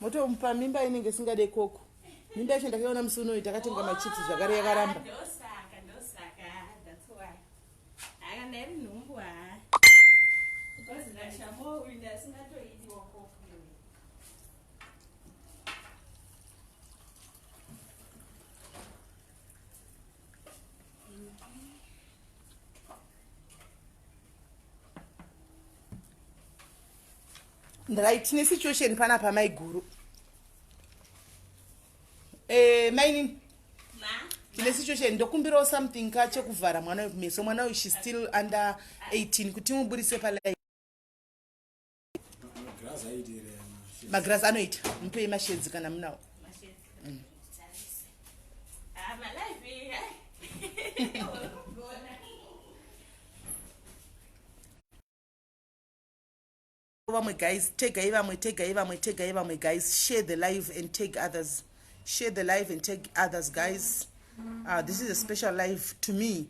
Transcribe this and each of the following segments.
Moto mpa mimba inenge singade koko. Mimba yacho ndakaona musi unoyi takatenga machips zvakare yakaramba. Ndosaka. That's why. Akandairi nhumbu ha. Because ndashamo winda singatoidi wako. Right, tine situation panapa mai guru. Maini. Ma. Tine situation ndokumbirawo something chekuvhara mwana wekumeso. Mwana uyu she's still under 18 kuti muburise palai. Magrass anoita. Mupe mashedzi kana munawo. Guys, tegai vamwe guys, share the live and take others. Share the live and take others, guys. This is a special live to me,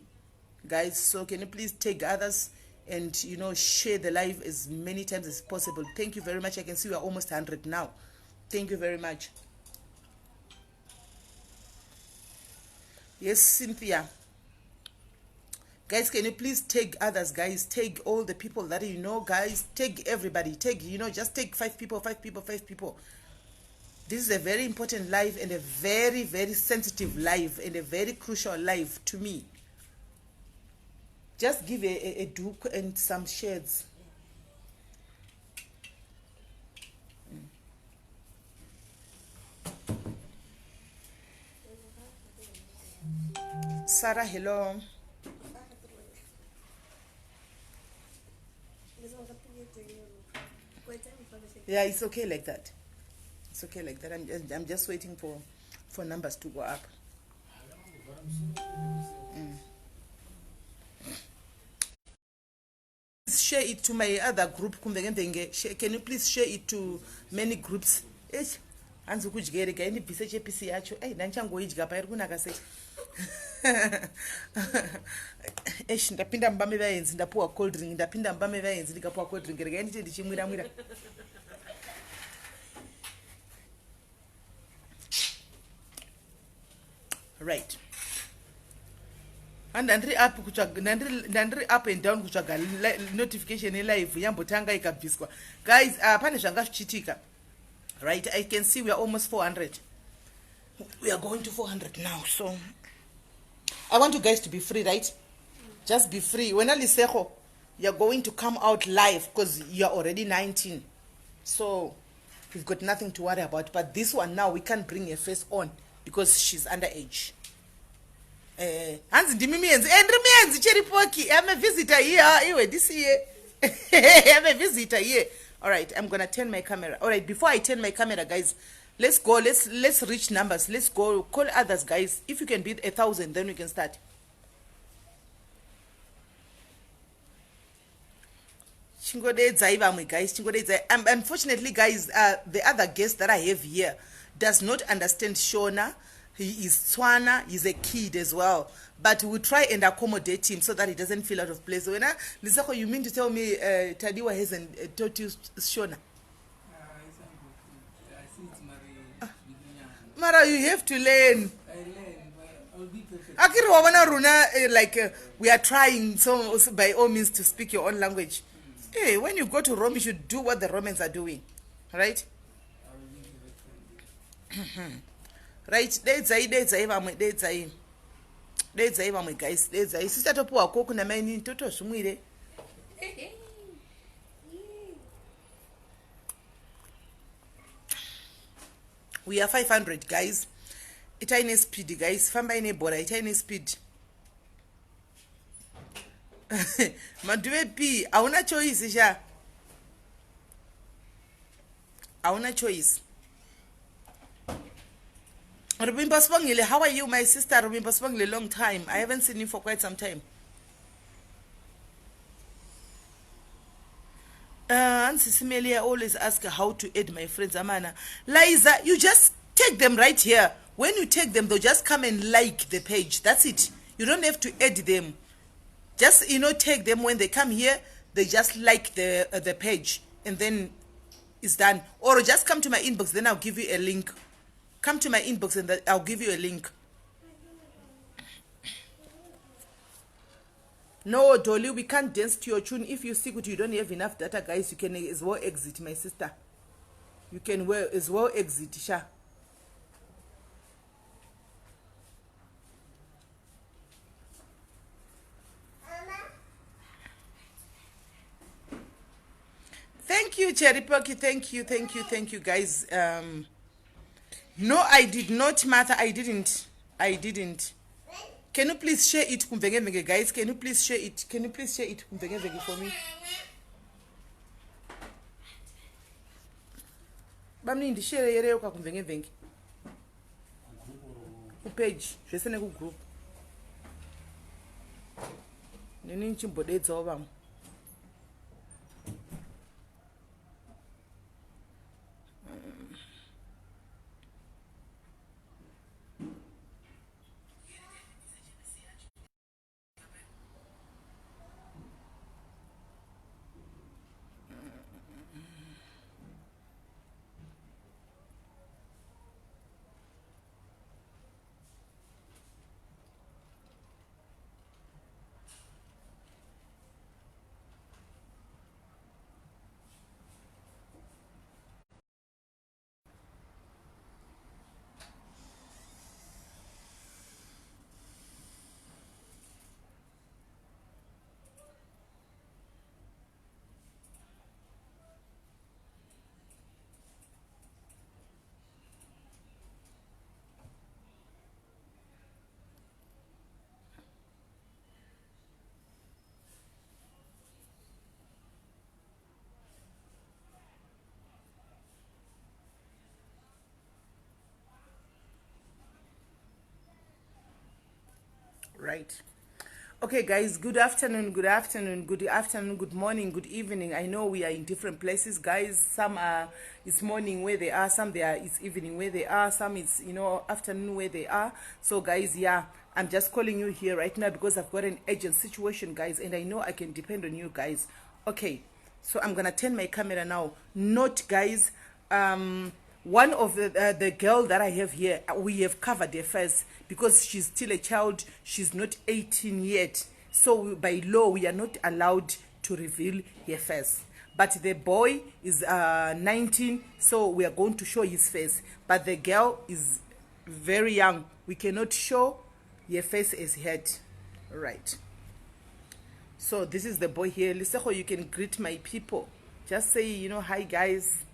guys, so can you please take others and share the live as many times as possible. Thank you very much. I can see we are almost 100 now. Thank you very much. Yes, Cynthia. Guys, can you please take others, guys? Take all the people that you know, guys. Take everybody. Take, just take 5 people. This is a very important live and a very, very sensitive live and a very crucial live to me. Just give a duke and some shades. Sarah, hello. Yeah, it's okay like that. It's okay like that. I'm just waiting for numbers to go up. Share it to my other group. Can you please share it to many groups? Hanzi kudyereka indibvise chepisi yacho. Ndanchangoidya pa iri kunaka sei. Ndapinda mubame vaenzi ndapuwa cold drink. Ndapinda mubame vaenzi ndikapuwa cold drink. Rega nditi ndichimwira. Right. And ndandiri up and down kutsvaga notification live yambotanga ikabviswa. Guys, pane zvanga zvichiitika. Right, I can see we are almost 400. We are going to 400 now, so I want you guys to be free, right? Just be free. When Alisejo, you're going to come out live because you're already 19. So we've got nothing to worry about. But this one now, we can't bring her face on because she's underage. I'm a visitor here. This year. I'm a visitor here. All right, I'm gonna turn my camera. All right, before I turn my camera, guys, let's go. Let's reach numbers. Let's go call others, guys. If you can beat 1,000, then we can start. Guys. Unfortunately, guys, the other guest that I have here does not understand Shona. He is Tswana. He's a kid as well. But we'll try and accommodate him so that he doesn't feel out of place. So, Lisako, you mean to tell me Tadiwa hasn't taught you Shona? Mara, you have to learn. I learn, but I'll be perfect. We are trying, so by all means, to speak your own language. Hey, when you go to Rome, you should do what the Romans are doing. Right? I will be perfect. Right, guys. Sisatopuwa koko na maini toto shumwire. We are 500, guys. Itaine speed, guys. Famba ine bora itaine speed. Maduwe P, hauna choice sha. Hauna choice. Rubimba Spongile, how are you, my sister? Rubimba Spongile, long time. I haven't seen you for quite some time. SIS MELLY, I always ask her how to add my friends. Amana, Liza, you just take them right here. When you take them, they'll just come and like the page. That's it. You don't have to add them. Just take them when they come here. They just like the page, and then It's done. Or just come to my inbox, then I'll give you a link. Come to my inbox and I'll give you a link. No, Dolly, we can't dance to your tune. If you see good, you don't have enough data, guys, you can as well exit, my sister. You can as well exit, Sha. Thank you, Cherry Pocky. Thank you, guys. No, I did not, Martha. I didn't. Can you please share it, Kumvenge, guys? Can you please share it? Kumvenge for me? Bamni share yere kwa Kumvenge. Ku page, je sene ku group. Nini nchimbode tsoba. Right. Okay, guys, good afternoon, good morning, good evening. I know we are in different places, guys. Some are, it's morning where they are, some it's evening where they are, some it's, afternoon where they are. So, guys, yeah, I'm just calling you here right now because I've got an urgent situation, guys, and I know I can depend on you guys. Okay, so I'm going to turn my camera now. Note, guys, one of the girl that I have here, we have covered her face because she's still a child. She's not 18 yet. So by law, we are not allowed to reveal her face. But the boy is 19, so we are going to show his face. But the girl is very young. We cannot show her face as yet. Right. So this is the boy here. Liseho, you can greet my people. Just say, hi, guys.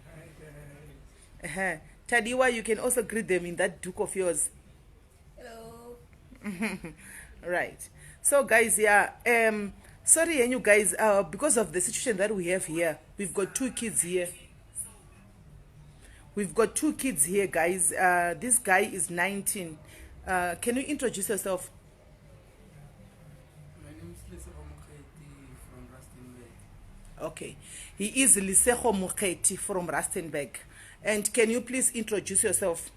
Tadiwa, you can also greet them in that duke of yours. Hello. Right. So, guys, yeah. Sorry, and you guys, because of the situation that we have here, we've got two kids here. Guys. This guy is 19. Can you introduce yourself? My name is Liseho Mukheti from Rustenburg. Okay. He is Liseho Mukheti from Rustenburg. And can you please introduce yourself?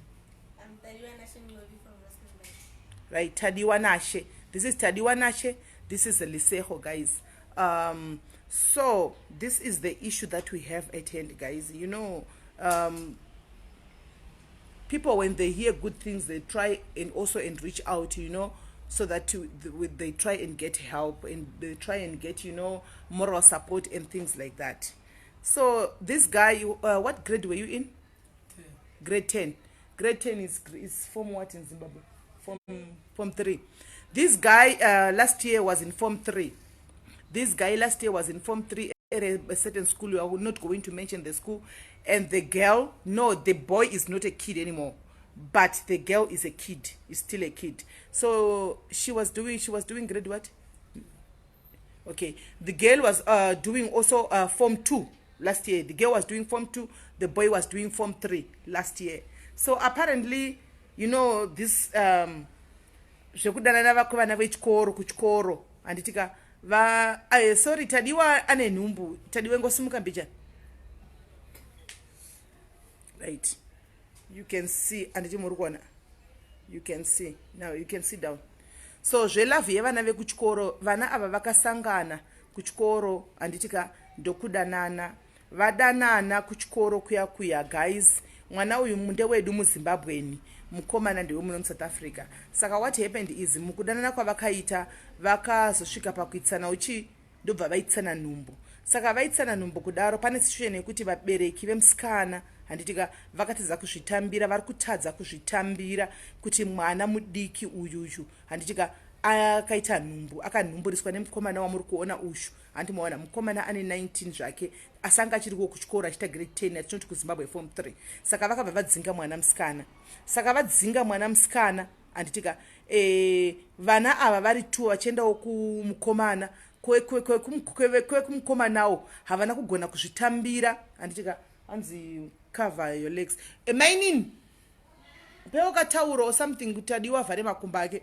I'm Tadiwa Nashe from Rustenburg. Right, Tadiwa Nashe. This is Tadiwa Nashe. This is Liseho, guys. So this is the issue that we have at hand, guys. People, when they hear good things, they try and reach out, so that they try and get help, and they try and get, moral support and things like that. So this guy, what grade were you in? 10. Grade 10. Grade 10 is form what in Zimbabwe? Form 3. This guy last year was in form 3. At a certain school. I will not going to mention the school. And the girl, no, the boy is not a kid anymore, but the girl is a kid. Is still a kid. So she was doing grade what? Okay, the girl was doing also form 2 last year. The girl was doing form 2. The boy was doing form 3 last year. So apparently, this zvekudanana vakovana vechikoro kuchikoro handitika sorry, Tadiwa ane nhumbu. Tadiwa ngosimuka mbija. Right, you can see anditi muri kuona. You can see now. You can sit down. So zvelavhu yevana vekuchikoro, vana ava vakasangana kuchikoro handitika ndokudanana. vadanana kuchikoro kuya guys. Mwana uyu munde wedu muZimbabweni, mukomana ndewe muno muSouth Africa. Saka what happened is mukudanana kwavakaita vakazosvika pakuitsana uchi ndobva vaitsana nhumbu. Saka vaitsana nhumbu kudaro pane situation yekuti vabereki vemusikana handitika vakatadza kuzvitambira, vari kutadza kuzvitambira kuti mwana mudiki uyuyu handitika akaita nhumbu, akanhumburiswa nemukomana wamuri kuona ushu. Handimaona mukomana ane 19 zvake asanga achiriko kuchikoro achita grade 10 atinoti kuZimbabwe form 3. Saka vakabva vadzinga mwana musikana. Saka vadzinga mwana musikana handitika vana ava vari 2 vachiendawo kumukomana kwekumukomanawo havana kugona kuzvitambira handitika hanzi cover your legs mainini peokataura or something kuti adiwa vhare makumba ake.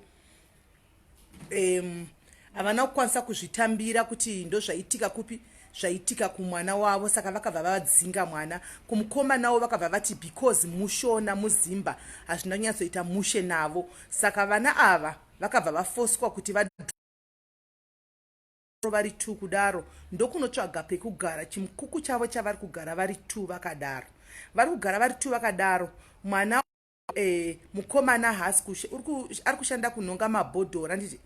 Havana kukwanisa kuzvitambira kuti ndo zvaitika kupi zvaitika kumwana wavo. Saka vakabva vadzinga mwana kumukomanawo, vakabva vati because mushona muzimba hazvina kunyatsoita mushe navo. Saka vana ava vakabva vafoswa kuti vari 2 kudaro ndokunotsvaga pekugara. Chimukuku chavo chavari kugara vari 2 vakadaro, vari kugara vari 2 vakadaro. Mwana mukomana haasi ari kushanda kunhonga mabhodhoro, nditi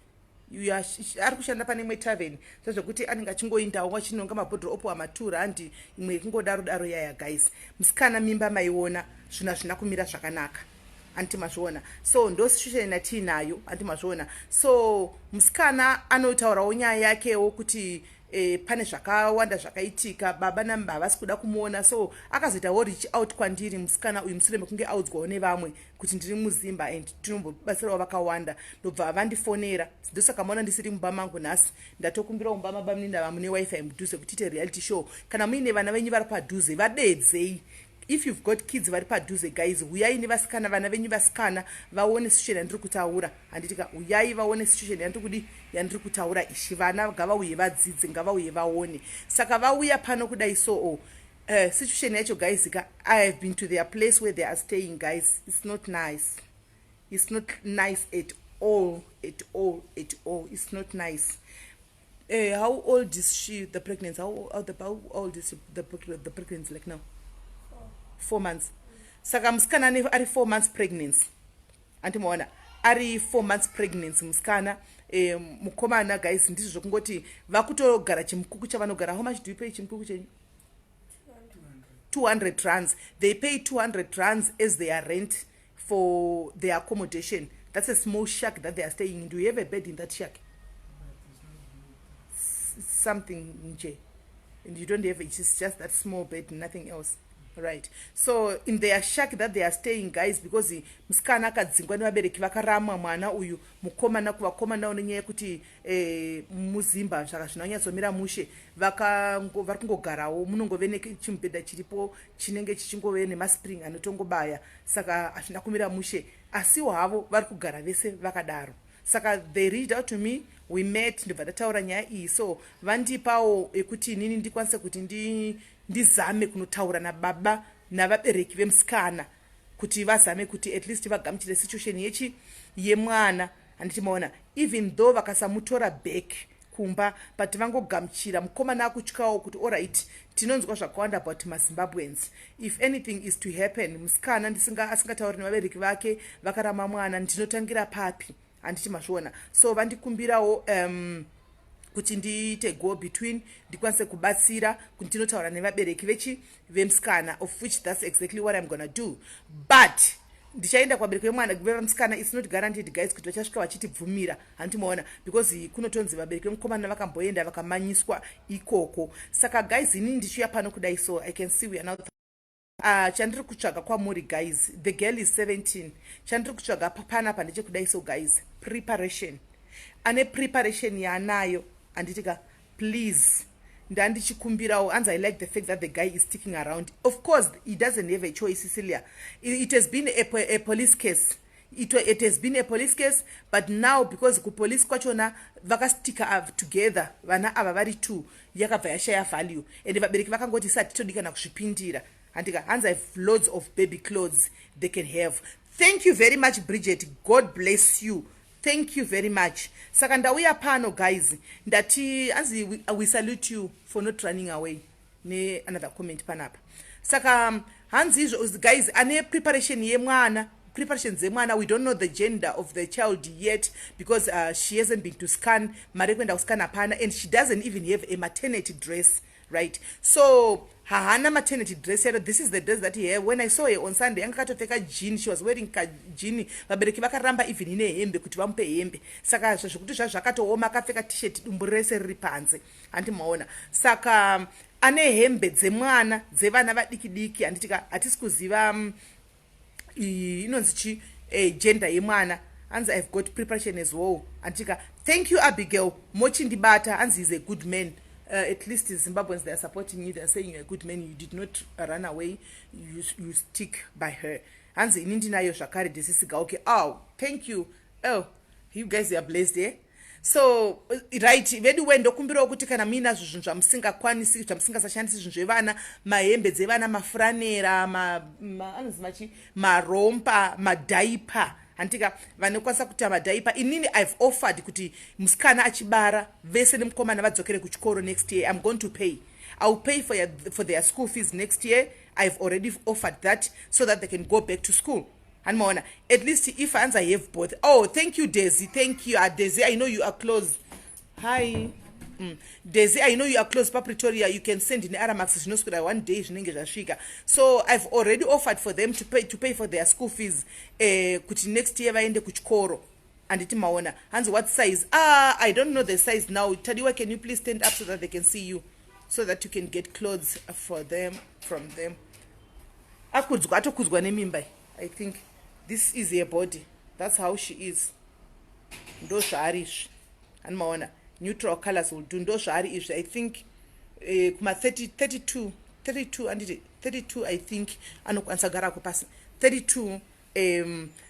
ari kushanda pane imwe tavern zvezvokuti anenge achingoindawo achinonga mabhodhoro opuwa ma2 imwe yekungodaro daro yaya guys. Musikana mimba maiona zvina zvina kumira zvakanaka antimazviona. So ndo situation yatinayo antimazviona. So musikana anotaurawo nyaya yakewo kuti pane zvakawanda zvakaitika, baba namba havasi kuda kumuona. So akazoitawo reach out kwandiri musikana uyu mushure mekunge audzwawo nevamwe kuti ndiri muzimba and tinombobatsirawo vakawanda. Ndobva vandifonera, ndosaka maona ndisiri mumba mangu nhasi. Ndatokumbirawo mumba mababa munendava mune wifi mudhuze kuti tiite reality show. Kana muine vana venyu vari padhuze vadedzei. If you've got kids vari padhuze guys, uyai nevasikana vana venyu vasikana vaone situation yandiri kutaura. Handitika uyai vaone situation yandiri kutaura ishi. Vana ngavauye vadzidze, ngavauye vaone. Saka vauya pano kudai so situation yacho guys, I have been to their place where they are staying guys. It's not nice. It's not nice at all. It's not nice. How old is she, the pregnancy? How old is the pregnancy like now? 4 months. Saka musikana ari 4 months pregnancy. Antimaona ari 4 months pregnancy musikana. Mukomana guys ndizvo zvokungoti vakutogara chimukuku chavanogara. How much do you pay chimukuku chenyu? 200 rands. They pay 200 rands as their rent for their accommodation. That's a small shack that they are staying in. Do you have a bed in that shack? Something nje. And you don't have it. It's just that small bed, nothing else. Right. So in their shack that they are staying guys, because musikana akadzingwa nevabereki vakaramwa mwana uyu mukomana kuvakomana nenyaya yekuti muzimba zvaka zvinonyatsomira mushe vari kungogarawo munongove nechimubhedha chiripo chinenge chichingove nemaspring anotongobaya. Saka hazvina kumira mushe asiwo havo vari kugara vese vakadaro. Saka they reached out to me, we met, ndobva ndataura nyaya iyi. So vandipawo ekuti inini ndikwanise kuti ndizame kunotaura nababa navabereki vemusikana kuti vazame kuti at least vagamuchire situation yemwana. Handitimaona even though vakasamutora back kumba but vangogamuchira mukomana akutyawo kuti alright tinonzwa zvakawanda about maZimbabweans. If anything is to happen musikana asingatauri nevabereki vake vakarama mwana ndinotangira papi handichimazviona. So vandikumbirawo kuti ndiite go between ndikwanise kubatsira kuti ndinotaura nevabereki vemusikana, of which that's exactly what I'm gonna do. But ndichaenda kwabereki vemwana vemusikana, it's not guaranteed guys kuti vachasvika vachitibvumira handimaona, because kunotonzi vabereki vemukomana vakamboenda vakamanyiswa ikoko. Saka guys inini ndichiuya pano kudai. So I can see we are now chandiri kutsvaga kwamuri guys, the girl is 17. Chandiri kutsvaga panapa ndechekudai. So guys, preparation ane preparation yaanayo anditika please ndandichikumbirawo. And I like the fact that the guy is sticking around. Of course he doesn't have a choice, Cecilia. It has been a police case. It has been a police case, but now because kupolice kwachona vakastika together vana ava vari 2 yakabva yashaya value and vabereki vakangoti sati todikana kuzvipindira. Andika hands I have loads of baby clothes they can have. Thank you very much Bridget, God bless you. Thank you very much. Saka ndauya pano guys ndati we salute you for not running away. neanother comment panapa. Saka hanzi izvo guys ane preparation yemwana, preparation zemwana, we don't know the gender of the child yet because she hasn't been to scan, mari kwenda kuscan hapana, and she doesn't even have a maternity dress, right? So hahana maternity dress yet. This is the dress that he had. When I saw her on Sunday, ankatopfeka jean, she was wearing ka jean, vabereki vakaramba even ine hembe kuti vamupe hembe. Saka zvokuti zvakatooma akapfeka t-shirt dumbu rese riri panze, handimaona. Saka ane hembe dzemwana dzevana vadiki diki, handitika hatisi kuziva inonzi chi gender yemwana. Hanzi I've got preparation as well, handitika thank you Abigail mochindibata. Hanzi is a good man. At least Zimbabweans, they are supporting you. They are saying you're a good man. You did not run away. You stick by her. Hanzi inindinayo shakari desisiga. Okay. Oh, thank you. Oh, you guys are blessed, eh? So right, vedu wendo kumbira ukuthi kana mina zvinhu zvamusinga kwanisi zvamusinga sashandisi zvinhu zvevana, mahembe dzevana, mafranera, anozima marompa, madaipa, hantika vanokwanisa kuti madaipa. Inini I've offered kuti musikana achibara vese nemukomana vadzokere kuchikoro next year. I'm going to pay. I'll pay for their school fees next year. I've already offered that so that they can go back to school. And Mona, at least if I have both. Oh, thank you, Daisy. Thank you, Daisy. I know you are close. Hi, Daisy. I know you are close. Pa Pretoria, you can send in Aramax. You know, one day, so I've already offered for them to pay for their school fees. Kuti next year, vaende kuchikoro. And it Maona. Hands what size? I don't know the size now. Tadiwa, can you please stand up so that they can see you, so that you can get clothes for them from them. I think. This is her body. That's how she is. Ndo sharish. And maona. Neutral colors will do. Ndo sharish. I think kuma 32 and 32 I think ansagara kupasa 32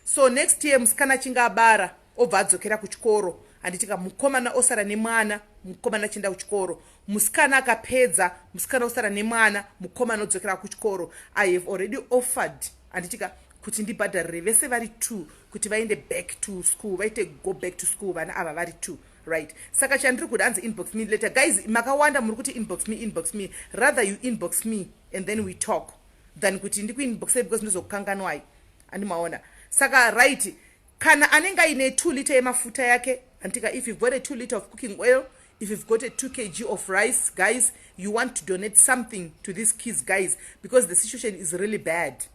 so next year mskana chinga bara ovadzokera kuchikoro anditika mukomana osara nemwana mukomana chinda kuchikoro muskana akapedza muskana osara nemwana mukomana odzokera kuchikoro. I have already offered anditika kuti ndibhadharire vese vari 2 kuti vaende back to school, vaite go back to school vana ava vari 2, right? Saka chandiri kuda anzi inbox me later. Guys, makawanda muri kuti inbox me. Rather you inbox me and then we talk than kuti ndiku inbox because ndizokukanganwai. Andimaona. Saka right, kana anenga ine 2 liter yemafuta yake, antika if you've got a 2 liter of cooking oil, if you've got a 2 kg of rice, guys, you want to donate something to these kids, guys, because the situation is really bad.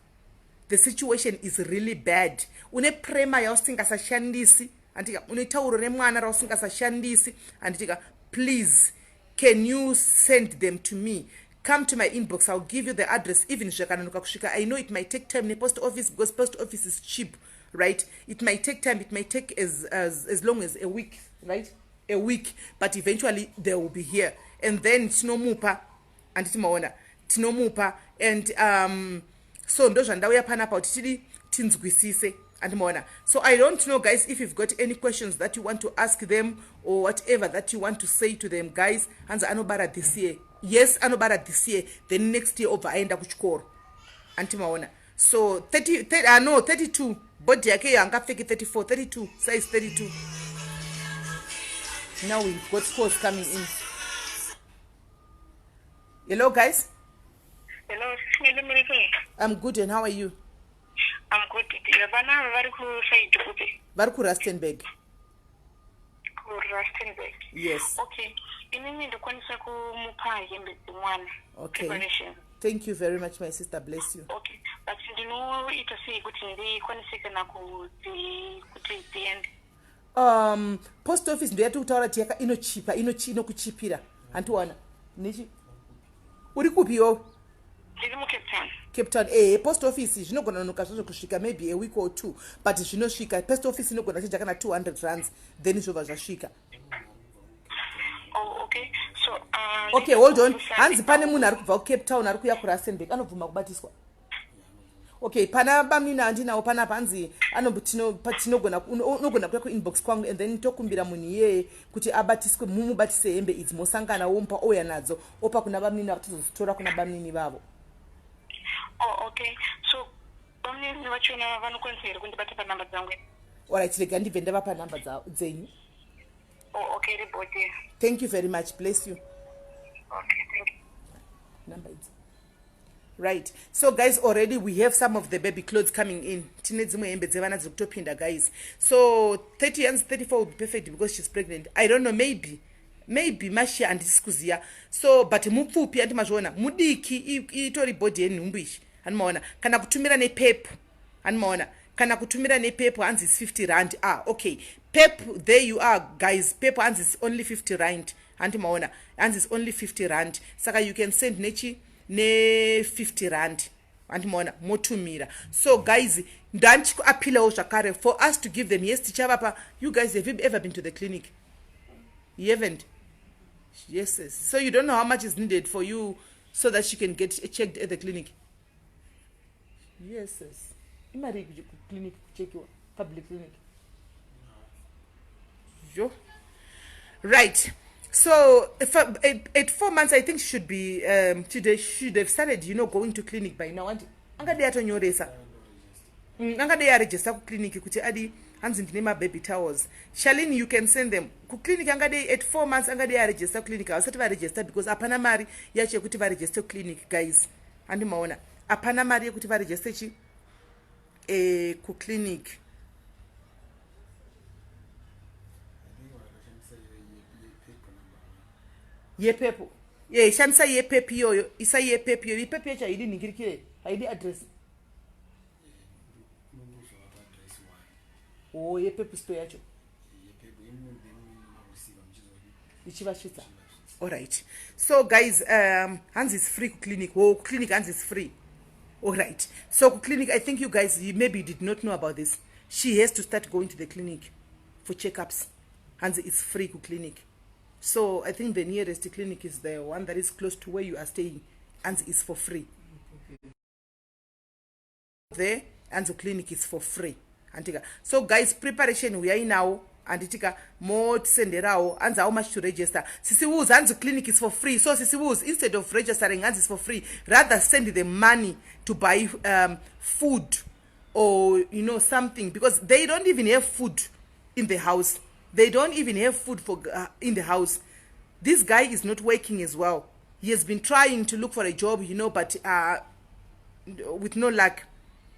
The situation is really bad. Une prema ya usinga sashandisi, antika une tauro remwana ra usinga sashandisi, antika please can you send them to me? Come to my inbox, I'll give you the address. Even shakananuka kushika. I know it might take time in the post office because post office is cheap, right? It might take time. It might take as long as a week, right? A week, but eventually they will be here. And then tino mupa and timaona tino mupa and so ndo zvandauya panapa kuti tiri tinzwisise andimona. So I don't know, guys, if you've got any questions that you want to ask them or whatever that you want to say to them, guys. Hanza anobara this year. Yes, anobara this year. Then next year over aenda kuchikoro. Antimaona. So 32. Body yake yanga fake 34, 32, size 32. Now we've got scores coming in. Hello, guys. Hello, SIS. I'm good, and how are you? I'm good. Vana vari ku side kuti? Vari ku Rustenburg. Ku Rustenburg. Yes. Okay. Inini ndokwanisa kumupa hembe dzimwana. Okay. Thank you very much, my sister. Bless you. Okay. But ndinoita sei kuti ndikwanise kana kuti dziende? Post office ndo yati kutaura kuti yaka inochipa inokuchipira. Antiwana. Nichi. Uri kupi yo? Ndiri mu Cape Town. Cape Town. Post office zvinogona noka zvacho kusvika maybe a week or 2, but zvinosvika. Post office inogona chicha kana 200 rands, then zvova zvasvika. Oh, okay. So okay, hold on. Hanzi pane munhu ari kubva kuCape Town ari kuya kuRustenburg anobvuma kubatiswa. Okay, pana bamina andinawo pana panzi tinogona kuya kuinbox kwangu and then tokumbira munhu iye kuti abatiswe mumubatise hembe idzi mosangana wompa ouya nadzo opa kuna bamina kutizozitora kuna bamini vavo. Oh, okay. So bamini vachona vanokwanisa here kundibata panhamba dzangu? Alright, rega ndibve ndavapa nhamba dzenyu. Oh, okay, report. Thank you very much. Bless you. Okay, thank you. number it. Right, so guys, already we have some of the baby clothes coming in. Tine dzimwe hembe dzevana dziri kutopinda, guys. So 30 and 34 will be perfect because she's pregnant. I don't know, maybe mashia handisi kuziya. So but mupfupi andi mazviona mudiki itori body yenhumbu ishi handimaona, kana kutumira nepepu handimaona, kana kutumira nepepu hanzi is 50 rand. Okay, pep, there you are guys. Pep hanzi is only 50 rand handimaona, hanzi is only 50 rand. Saka you can send nechi ne 50 rand handimaona motumira. So guys, ndanchi kuapilawo zvakare for us to give them. Yes, tichavapa. You guys, have you ever been to the clinic? You haven't? Yes. So you don't know how much is needed for you so that she can get checked at the clinic. Yes. Imari clinic kuchekiwa, public clinic. Yo. Right. So if, at 4 months, I think she should be today should have started, going to clinic by now. Angade atonyoresa. Angade ya register ku clinic kuti adi hanzi ndine ma baby towels. Shalini, you can send them ku clinic. Angade at 4 months angade ya register clinic. Asati va register because apana mari yache kuti va register clinic, guys. Andi maona. Apana mari kuti va register chi ku clinic. Yepepo. Yeah, shansa yepepi yoyo. Isa yepepi yoyo. Yepepi yacha ID ningirikire. ID address. Oh, yepepi sto yacho. Ichivashita. Alright. So guys, Hans is free clinic. Oh, clinic Hans is free. Alright. So clinic, I think you guys maybe did not know about this. She has to start going to the clinic for checkups. Hans is free clinic. So I think the nearest clinic is the one that is close to where you are staying, and is for free. There, and the clinic is for free. So guys, preparation we are in now, and itika more senderao, and how much to register. Sisi Woods, and the clinic is for free. So Sisi Woods, instead of registering and is for free, rather send the money to buy food or something, because they don't even have food in the house. They don't even have food for in the house. This guy is not working as well. He has been trying to look for a job, but with no luck.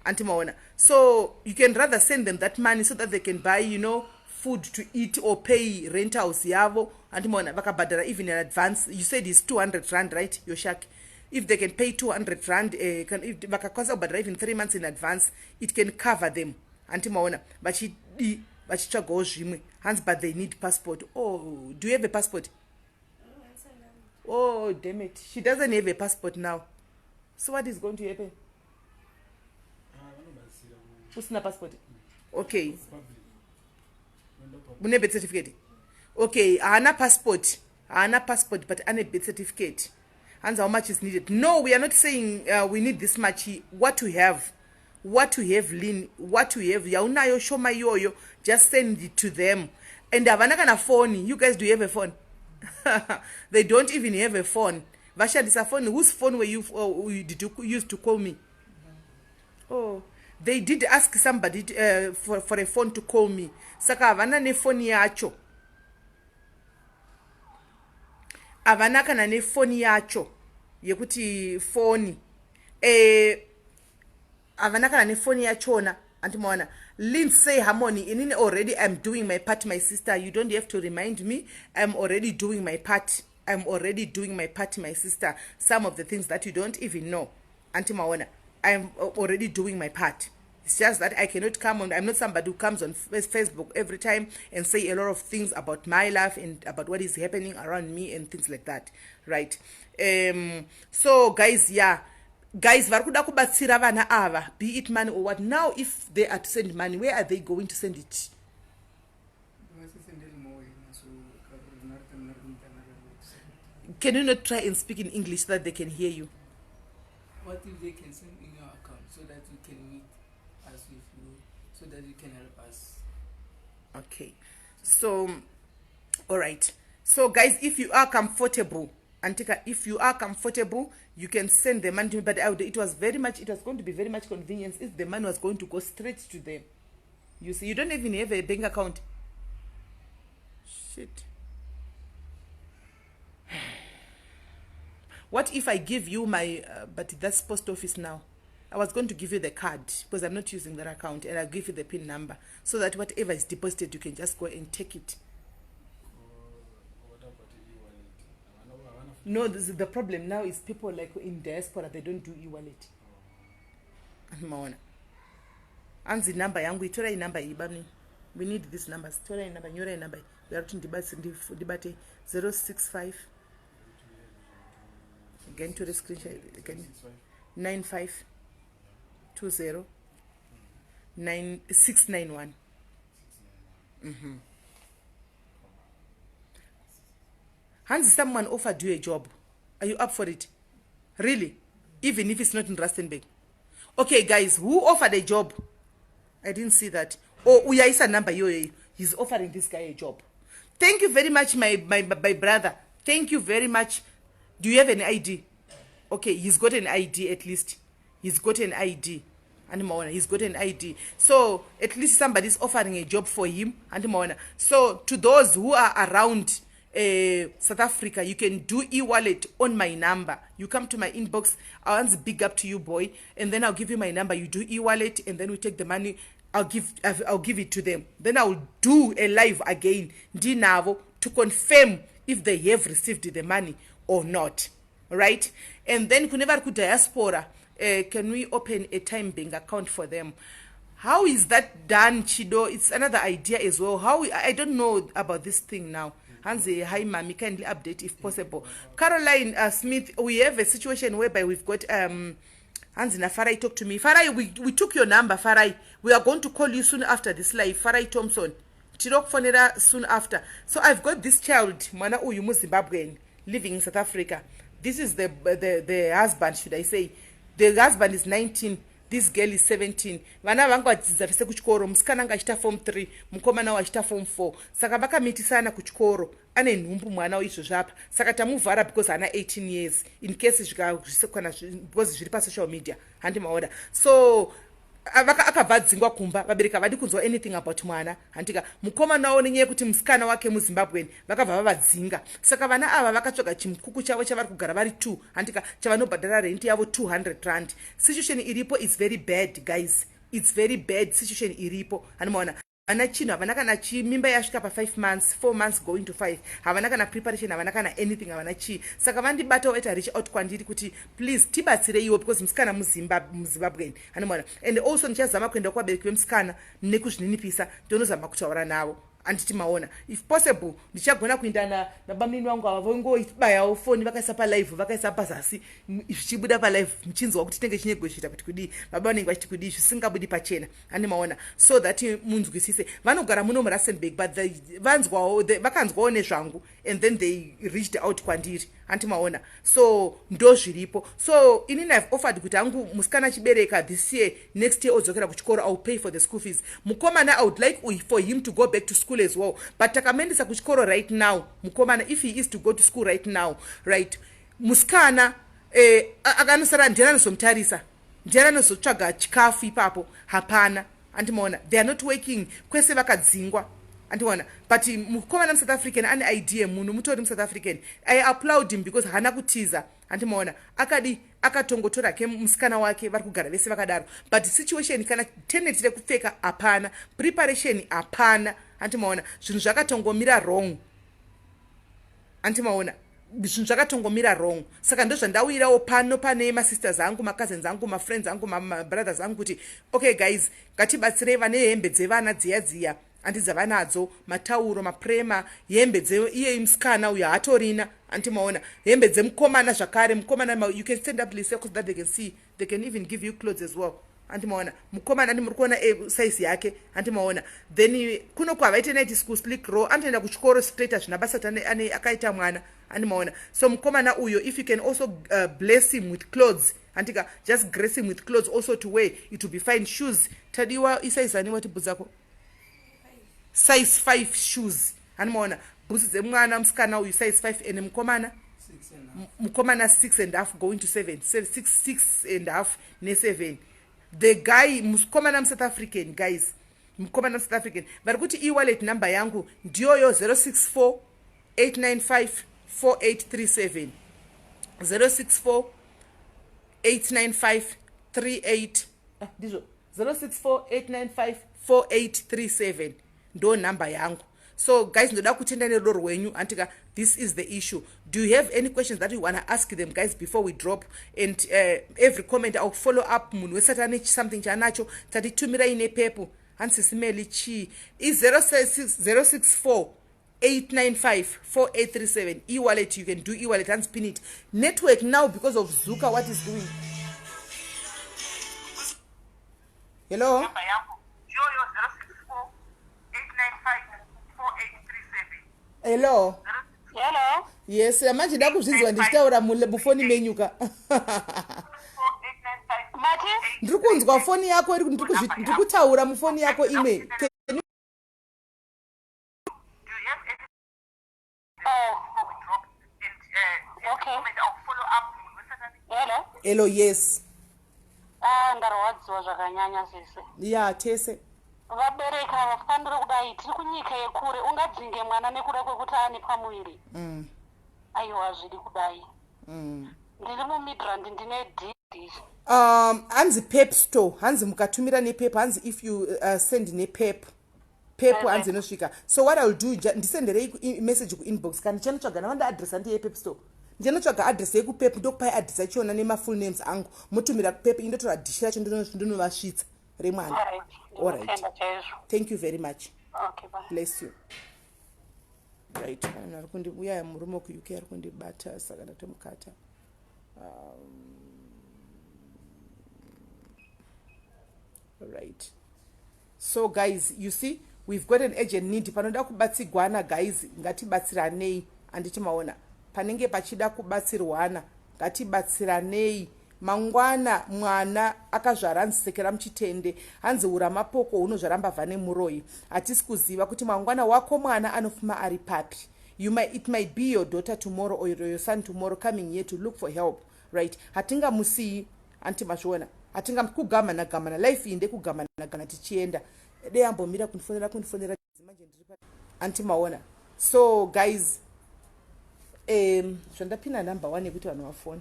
Antimaona. So you can rather send them that money so that they can buy, food to eat or pay rentals. Yavo. Antimaona. Bakabadara even in advance. You said it's 200 rand, right? Yoshak. If they can pay 200 rand, if bakakosa badara even 3 months in advance, it can cover them. Antimaona. But she. Hans, but they need passport. Oh, do you have a passport? Oh, damn it. She doesn't have a passport now. So what is going to happen? Who's not passport? Okay. Mune birth certificate. Okay, ana passport, but ana birth certificate. And how much is needed? No, we are not saying we need this much. What we have, Lynn, what we have, yaunayo shoma yoyo, just send it to them. And havana kana phone. You guys, do you have a phone? They don't even have a phone. Vasha, this a phone. Whose phone did you use to call me? Oh, they did ask somebody for a phone to call me. Saka havana ne phone yacho. Havana kana ne phone yacho. Yekuti phone. Havana kana ne phone yachona. Antimona. Lindsay Harmony, in already I'm doing my part, my sister. You don't have to remind me. I'm already doing my part. My sister. Some of the things that you don't even know. Auntie Mawana, I'm already doing my part. It's just that I cannot come on. I'm not somebody who comes on Facebook every time and say a lot of things about my life and about what is happening around me and things like that. Right? So guys, yeah. Guys, varukuda kubatsira vana ava, be it money or what. Now, if they are to send money, where are they going to send it? Can you not try and speak in English so that they can hear you? What if they can send in your account so that we can meet us with you, so that you can help us? Okay. So, all right. So, guys, if you are comfortable, Antika, if you are comfortable, you can send the money to me. But it was going to be very much convenience if the money was going to go straight to them. You see, you don't even have a bank account. Shit. What if I give you my but that's post office now. I was going to give you the card because I'm not using that account, and I'll give you the PIN number so that whatever is deposited you can just go and take it. What about the e-wallet? No, the problem now is people like in diaspora, they don't do e-wallet. Maona. Anzi number yangu itora I number ibami. We need these numbers. Tora I number, nyora I number. We are to debate 065. Again to the screenshot again. 9520 9691. Hans, someone offered you a job. Are you up for it? Really? Even if it's not in Rustenburg. Okay, guys, who offered a job? I didn't see that. Oh, Uyaisa number, he's offering this guy a job. Thank you very much, my brother. Thank you very much. Do you have an ID? Okay, he's got an ID at least. He's got an ID. And he's got an ID. So at least somebody's offering a job for him. And so to those who are around South Africa, you can do e-wallet on my number. You come to my inbox. I'll answer big up to you, boy, and then I'll give you my number. You do e-wallet, and then we take the money. I'll give it to them. Then I'll do a live again, Dinavo, to confirm if they have received the money or not. Right? And then whenever ku diaspora, can we open a time bank account for them? How is that done, Chido? It's another idea as well. I don't know about this thing now. Hansi, hi, mommy, kindly update if possible. Caroline Smith, we have a situation whereby we've got Hansi na Farai, talk to me. Farai, we took your number, Farai. We are going to call you soon after this live. Farai Thompson. Tirok Fonera soon after. So I've got this child, Mana Uyumu Zimbabwean, living in South Africa. This is the husband, should I say. The husband is 19. This girl is 17. Vana vangu vadzidza kuchikoro, musikana anga achita form 3, mukomana wachita form 4. Saka vakamitisana kuchikoro. Ane nhumbu mwana izvozvo apa. Saka tamuvhara because ana 18 years. In case because zviri pa social media. Handimaona. So akabva dzingwa kumba, vabereka vadi kunzwa anything about mwana. Handika mukomana wao nenyaya kuti musikana wake muZimbabwe vakabva vavadzinga. Saka vana ava vakatsvaga chimkuku chavo chavari kugara vari 2. Handika chavanobhadhara rent yavo 200 rand. Situation iripo is very bad, guys. It's very bad situation iripo. Handimaona. Havana chino, havana kana chi, mimba yasvika pa 5 months, 4 months going to 5. Havana kana preparation, havana kana anything, havana chi. Saka vandibata waita reach out kwandiri kuti please tibatsire iwo because musikana muZimbabwe. And also ndichazama kuenda kwabereki vemusikana nekuzvininipisa ndonozama kutaura navo. Anditi maona if possible ndichagona kuenda nabamini wangu ava vongoibayawo phone vakaisa pa live vakaisa pazasi zvichibuda pa live mchinzwa kuti tenge chinyego chita kuti kudi baba vanenge vachiti kudi zvisingabudi pachena andi maona so that munzwisise vanogara muno muRustenburg but vanzwawo vakanzwawo nezvangu and then they reached out kwandiri andi maona so ndo zviripo so inini I've offered kuti hangu musikana chibereka this year next year odzokera kuchikoro I'll pay for the school fees mukomana I would like for him to go back to school as well but takamendisa kuchikoro right now mukomana if he is to go to school right now right musikana akanosara ndiyana nozomtarisa ndiyana nozotsvaga chikafu ipapo hapana andimaona they are not working kwese vakadzingwa andiona but mukomana muSouth African ane idea munhu mutori muSouth African I applaud him because hana kutiza andimaona akadi akatongotora ke musikana wake vari kugara vese vakadaro but situation kana tendency rekupfeka hapana preparation hapana andimaona zvinhu zvakatongomira wrong andimaona zvinhu zvakatongomira wrong saka ndozvandawirawo pano pane masisters angu macousins angu mafriends angu mabrothers angu kuti okay guys ngatibatsirei vane hembe dzevana dziya andidza vanadzo matauro maprema hembe iye musikana uyo hatorina antimaona hembe dzemukomana zvakare mukomana you can stand up lise so that they can see they can even give you clothes as well antimaona mukomana ndi muri kuona size yake antimaona then kuno kwavaite night school slick row antoenda kuchikoro straight azvina basa kuti akaita mwana antimaona so mukomana uyo if you can also bless him with clothes antika just grace him with clothes also to wear it will be fine shoes tadiwa isize ani wati buzako size 5 shoes andimaona boots dzemwana musikana uyu size 5 and mukomana 6.5 going to 7 6.5 ne7 the guy mukomana muSouth African guys mukomana muSouth African vari kuti e-wallet number yangu ndiyoyo 064 895 4837 064 895 38 ndizvo 064 895 4837 ndo number yangu. So guys, ndoda kutenda nerudo rwenyu antika this is the issue. Do you have any questions that you want to ask them guys before we drop? And every comment I'll follow up munhu wesatane something chanacho tatitumirai nepepu hansisimeli chi is 064 895 4837 e-wallet. You can do e-wallet and spin it. Network now because of Zuka, what is doing? Hello? Hello? Hello? Yes, manje ndakuzvinzwa ndichitaura mufoni menyuka. Mati? Ndiri kunzwa foni yako ndiri kutaura mufoni yako ime. Okay. Hello? Hello, yes. Ndarwadziwa zvakanyanya sisi. Yeah, tese. Vabereki havafaniri kudai, tiri kunyika yekure, ungadzinge mwana nekuda kwekuti ane pamuviri. Aiwa zviri kudai. Ndiri mumidrand ndine DD. Hanzi pep store, hanzi mukatumira nepep, hanzi if you send nepep. Pep hanzi inosvika. So what I'll do, ndisenderei message kuinbox kana chanotsvaga navanda address andiye pep store. Ndinotsvaga address yekupep ndokupai address yachona nemafull names angu. Mutumira kupep indotora dishi racho ndinovasvitsa remwana. All right. Thank you very much. Okay, bye. Bless you. Right. Uya murume ku-UK ari kundibata saka ndatomukata. Right. So guys, you see, we've got an urgent need. Panoda kubatsigwana guys, ngatibatsiranei anditi maona. Panenge pachida kubatsirwana, ngatibatsiranei. Mangwana mwana akazvara anzisekera muchitende hanzi ura mapoko unozvaramba vhane muroi. Hatisi kuziva kuti mangwana wako mwana anofuma ari papi. It might be your daughter tomorrow or your son tomorrow coming here to look for help, right? Hatinga musii anti mashona. Hatinga kugamana gamana life inde kugamana gamana tichienda. Deyambomira kunifonera manje ndiri anti maona. So guys, zvandapina number 1 yekuti vanhu vafona.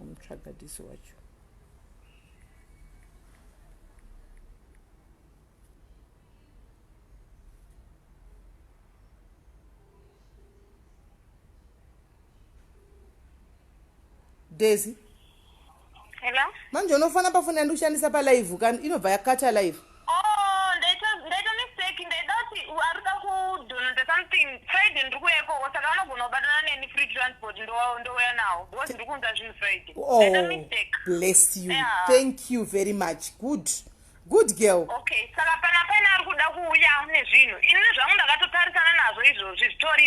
Umtragadisi wacho. Daisy. Hello? Manje unofana pafuna ndikushandisa pa live kan inobva yakata live. Oh, ndaita mistake. Ndaidati arika kudononda something. Friday ndikuyeko saka vanogona kubatana neni free transport ndouya nawo. Because ndiri kunza zvinhu Friday. Ndaita mistake. Bless you. Yeah. Thank you very much. Good girl. Okay, saka paina ari kuda kuuya nezvinhu. Ini zvangu ndakatotarisana nazvo izvozvi zvitori.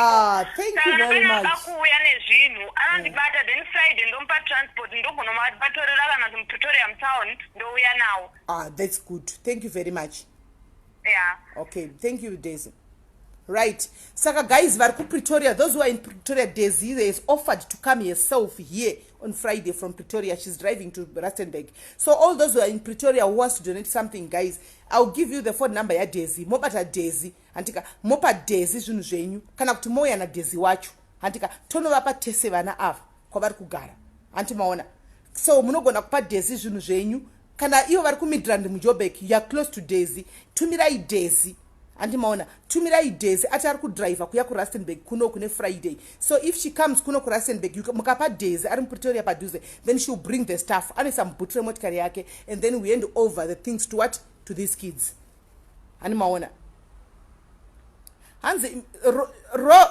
Thank you very much. Saka kuuya nezvinhu anondibata then Friday ndomupa transport ndogona kumatorera kana kuti Pretoria town ndouya nawo. That's good. Thank you very much. Yeah. Okay, thank you Daisy. Right. Saka guys, vari Pretoria, those who are in Pretoria, Daisy is offered to come herself here on Friday from Pretoria. She's driving to Rustenburg. So all those who are in Pretoria who wants to donate something, guys, I'll give you the phone number ya Daisy. Mobata Daisy. Antika mopa Daisy zvinhu zvenyu. Kana kuti moya na Daisy wacho. Antika tonovapa tese vana ava kwavari kugara. Anti maona. So munogona kupa Daisy zvinhu zvenyu. Kana ivo vari kumidrand muJoburg, you are close to Daisy. Tumirai Daisy. Andi maona tumirai Daisy ati ari kudriver kuya ku Rustenburg kuno kune Friday. So if she comes kuno ku Rustenburg mukapa Daisy ari Pretoria padhuze, then she'll bring the stuff ane sambutre motikari yake, and then we hand over the things to what, to these kids. Ani maona hanzi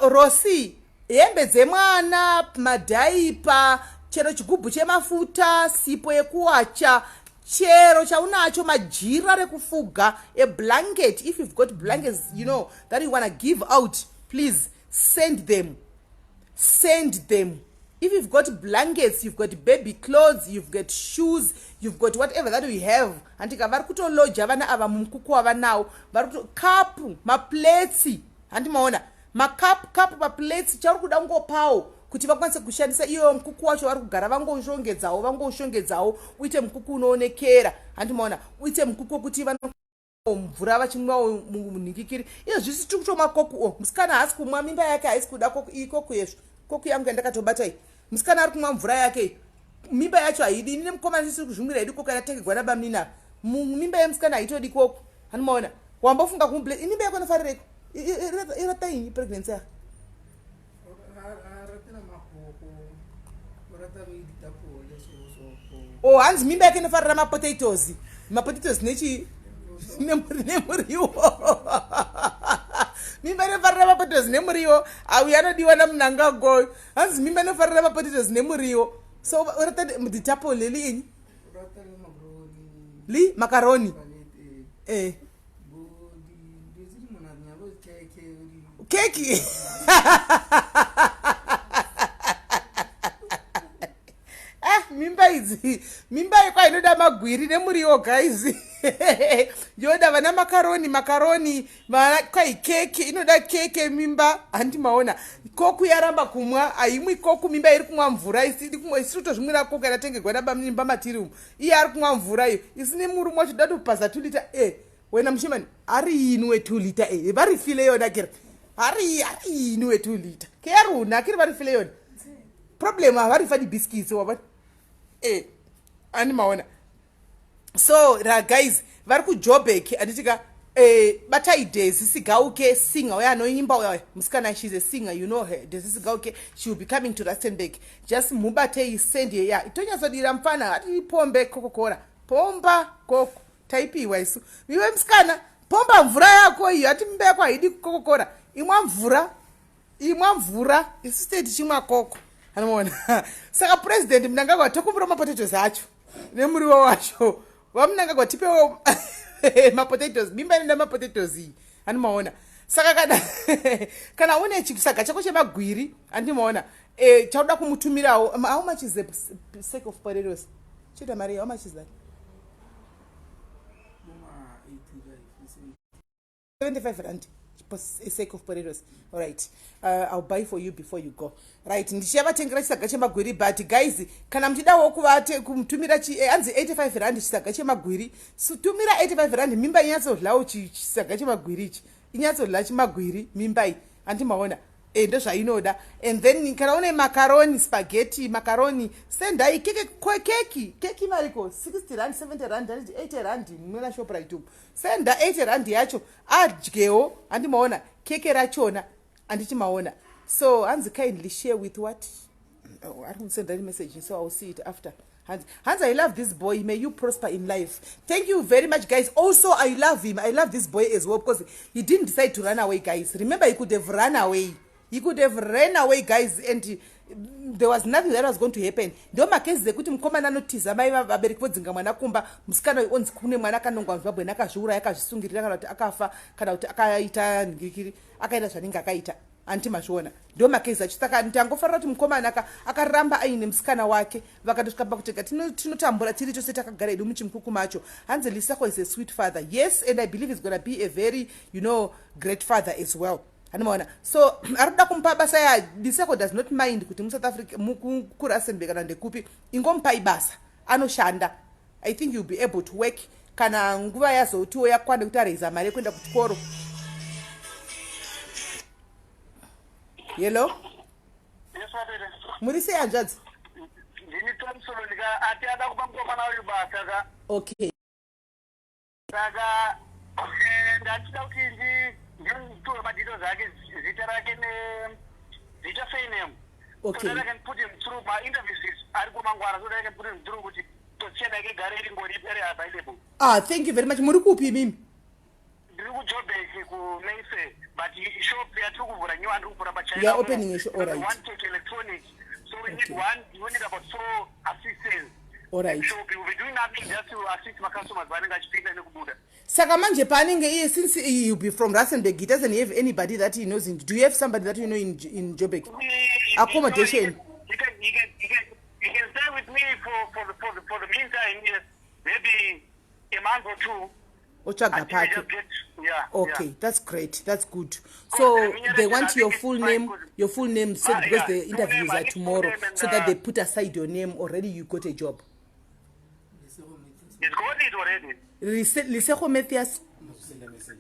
Rosi hembe dzemwana, madhaipa, chero chigubhu chemafuta, sipo yekuwacha, chero chaunacho, majira rekufuga, a blanket. If you've got blankets, you know, that you want to give out, please send them. If you've got blankets, you've got baby clothes, you've got shoes, you've got whatever that we have. Antika vari kutoloja vana ava mumukuku ava nawo, vari kuto kapu, maplates, andi maona kapu maplates chauri kuda ngopawo kuti vakwanise kushandisa iyo mukuku wacho vari kugara vangoshongedzawo uite mukuku unoonekera. Andi maona uite mukuku wekuti mvura vachimwawo munhingikiri iyo zvisi tiri kutomwa koku musikana haasi kumwa mimba yake haisi kuda koku iyi koku yezvo koku yangu yandakatobata iyi musikana ari kumwa mvura yake mimba yacho haidi ini nemukomana tisiri kuzvimwira haidi koku yanatengerwa nabamnina mimba yemusikana haitodi koku hanomaona wambofunga kumble inimba yako inofarireko irataini pregnancy yako hanzi mimba yake inofarira mapotatoes nechi nemuriwo mimba inofarira mapotatoes nemuriwo auya anodiwa namunangago hanzi mimba inofarira mapotatoes nemuriwo so urata leli inyi li makaroni keki mimba ikwa inoda magwiri nemuriwo guys yoda vana makaroni kwai keki inoda keke mimba handimaona koku yaramba kumwa haimwi koku mimba iri kumwa mvura isiri kutozvimwira koku yanatengerwa nabamimba matirium iye ari kumwa mvura iyo isine murume wacho da topaza 2 lita wena mushimani ari inwe 2 lita varifile yona kira ari inwe 2 lita keyaruna kiri varifile yona problem havarifani biscuits wabati animaona so guys vari kujobek anditika batai Daisy Sigauke singer uya anoimba uya musikana she's a singer you know her Daisy Sigauke she will be coming to Rustenburg just mubatei send ya itonyazodira mfana ati pombe kokokora pomba koko taipiwa isu iwe musikana pomba mvura yako iyo ati mimba yako haidi kokokora imwa mvura isu state chimwa koko anoona saka president mnangagwa tokumbura mapotatoes acho nemuriwo wacho vamunangagwa tipewo mapotatoes mimba inoda mapotatoes iyi anomaona saka kana une chisaga chako chemagwiri andimaona chauda kumutumirawo how much is the sack of potatoes chita mari how much is that 75 rand a sack of potatoes. All right, I'll buy for you before you go. Right, ndichavatengera chisaga chemagwiri but guys kana mchidawo kumutumira hanzi 85 rand chisaga chemagwiri tumira 85 rand mimba inyatsodlawo chisaga chemagwiri ichi inyatsodla chimagwiri mimba iyi andimaona ndo zvainoda and then kana une macaroni spaghetti macaroni sendai keki mariko 60 rand 70 rand 80 rand mwena shoprite upo senda 80 rand yacho adyewo andimaona keke rachona andichimaona so hanzi kindly share with what I don't send any message so I'll see it after Hans, I love this boy. May you prosper in life. Thank you very much, guys. Also, I love him. I love this boy as well because he didn't decide to run away, guys. Remember, he could have run away. He could have ran away, guys, and there was nothing that was going to happen. Ndo makezi zekuti mkomana notiza mai vabereki vodzinga mwana kumba musikana onzi kune mwana akanongwa mvabwe nakazviura yakazvisungirira kana kuti akafa kana kuti akaita ngikiri akaita zvanenge akaita antimazviona ndo makezi acho saka ndangofarira kuti mukomana akaramba aine musikana wake vakatosvika pakutega tinotambura tiri tose takagara edu muchimukuku macho hanzi Lisako is a sweet father, yes, and I believe he's going to be a very great father as well. Anomaona so arikuda kumupa basa ya Lisako does not mind kuti muSouth Africa muKurustenburg kana ndekupi ingomupai basa anoshanda. I think you'll be able to work kana nguva yazotiwo yakwana kuti areza mari yekuenda kuchikoro. Hello? Yes, madam. Muri sei hanzvadzi? Ndini Thompson ndika ati ada kupa mukomana uyu basa ka. Okay. Saka ndachida kuti nditore madito zake zita rake zita surname. Okay. So that I can put him through my interviews ari kumangwara so that I can put him through kuti tochena yake gare iri ngori ipere available. Thank you very much. Muri kupi mimi? Ndiri kuJoburg ku Mayfair. But shop yatiri kuvhura new and kuvhura pachina. You are opening a shop, all right. One take electronics. So we need you need about 4 assistants. All right. So we will be doing nothing just to assist my customers vanenge achipinda nekubuda. Saka manje panenge iye since you be from Rustenburg, he doesn't have anybody that he knows do you have somebody that you know in Joburg? Accommodation. He can stay with me for the meantime, yes. Maybe a month or 2. Okay, that's great. That's good. So they want your full name so because the interviews are tomorrow, so that they put aside your name already. You got a job. It's got it already. Lisako Matthias.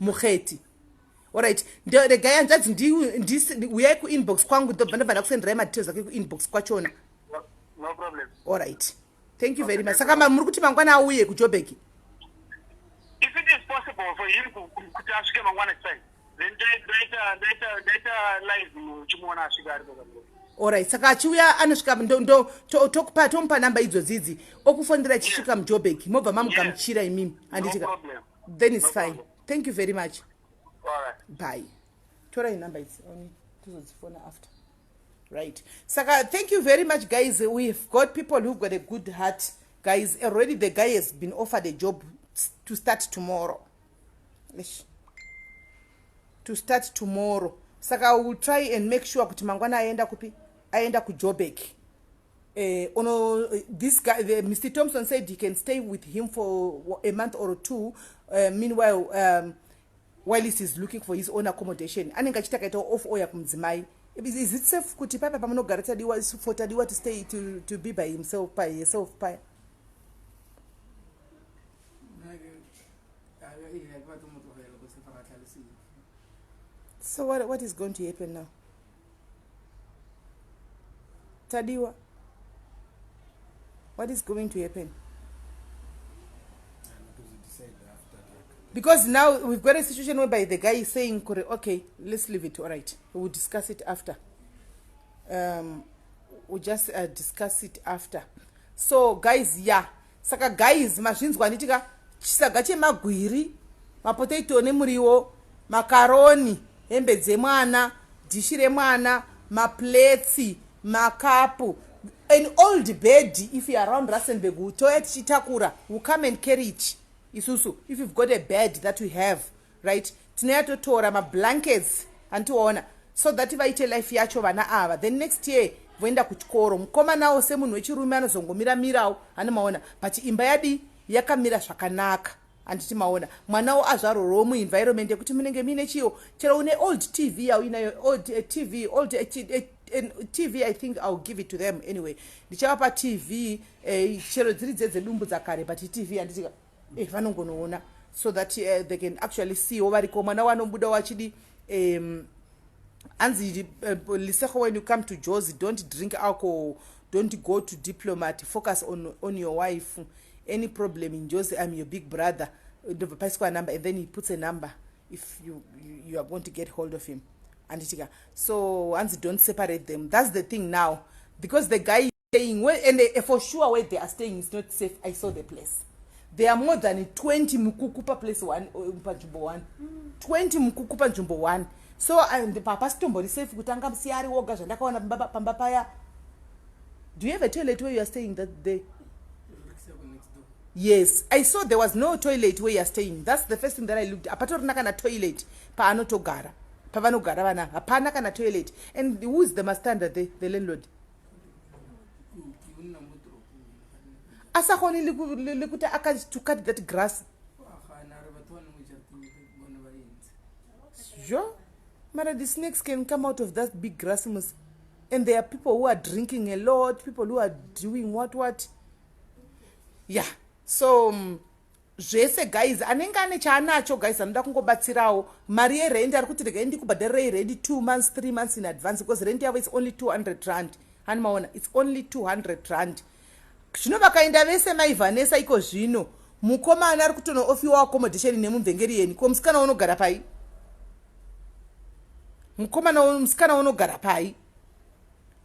mukheti. Alright, the guy anjazi uyai ku-inbox kwangu ndobva kusendera madetails ake ku-inbox kwachona. No problem. Alright, thank you very much. Saka muri kuti mangwana auye kuJoburg. If it is possible for him to ask him one time, then data live chimona ashigari. Alright, saka achiuya anosvika tokupa tomupa namba idzodzidzi okufonera achisvika muJoburg mobva mamugamuchira imimi handitika. Then it's fine. Thank you very much. Alright. Bye. Torai number it's only phone after. Right. Saka, thank you very much, guys. We've got people who've got a good heart. Guys, already the guy has been offered a job to start tomorrow. To start tomorrow. Saka, we'll try and make sure kuti mangwana aenda kuJoburg. This guy, Mr. Thompson said he can stay with him for a month or two. Meanwhile, while he's looking for his own accommodation. Anenge achitaka ita off oya kumdzimai. Is it safe kuti papa pamunogara tadiwa to stay to be by himself, by yourself, by? So what is going to happen now? Tadiwa, what is going to happen? Because now we've got a situation whereby the guy is saying, okay, let's leave it, all right. We'll discuss it after. We'll just discuss it after. So, guys, yeah. Saka, guys, machines wanitika, chisagache magwiri, mapotato nemuriwo, macaroni, hembe dzemwana, dishi remwana, maplates, makapu, an old bed, if you're around Rustenburg, toilet chitakura, will come and carry it. Isusu, if you've got a bed that we have, right, tinayatotora ma blankets antiona, so that if I tell life yacho vana ava, then next year voenda kuchikoro mukoma nawo semunhu wechirume anozongomira mirawo anomaona but imba yadi yakamira zvakanaka anditi maona mwanawo azvarorowo muenvironment yekuti munenge mine chiyo chero une old TV yawo inayo old TV old TV I think I'll give it to them anyway ndichapa TV chero dziri dzedumbu dzakare but TV anditi vanongonoona so that they can actually see ovariko mwana wanombuda wachidi anzi lisekho when you come to Jozi don't drink alcohol, don't go to diplomat, focus on your wife. Any problem in Jozi, I'm your big brother. The number and then he puts a number if you are going to get hold of him. So anzi don't separate them. That's the thing now because the guy is saying and for sure where they are staying is not safe. I saw the place. There are more than 20 mukukupa place one Jumbo 1. 20 mukukupa Jumbo 1. So and the papa stombo safe kutanga msiari woga zvandakaona pamba paya. Do you have a toilet where you are staying that day? Yes, I saw there was no toilet where you are staying. That's the first thing that I looked. Apatorina kana toilet pa anotogara. Pavanogara vana. Apana kana toilet. And who is the master the landlord? Asakoni likuta to cut that grass. Sure. Mara, the snakes can come out of that big grass. And there are people who are drinking a lot, people who are doing what. Yeah. So, zvese guys, anengane chanacho guys, anoda kungobatsirawo. Mari yerent ari kuti regendi kubhadharira ready 2 months, 3 months in advance because rent yavo is only 200 rand. Hanimaona, it's only 200 rand. Zvino vakaenda vese maivhanesa iko zvino mukomana ari kutonooffiwa accommodation nemumvengeri yeni ko musikana unogara pai musikana unogara pai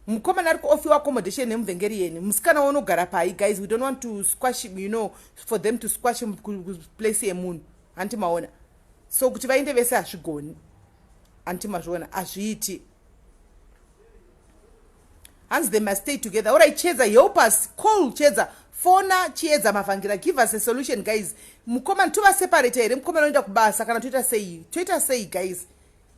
mukomana ari kuoffiwa accommodation nemumvengeri yeni musikana unogara pai guys we don't want to squash him, for them to squash him place yemunhu anti maona so kuti vaende vese hazvigoni anti mazviona hazviiti. Hands they must stay together. All right, Cheza, help us. Call Cheza. Phona Cheza Mavangira. Give us a solution, guys. Mukoma tuwa separate. Mukoma noenda kubasa. Kana Twitter say, guys.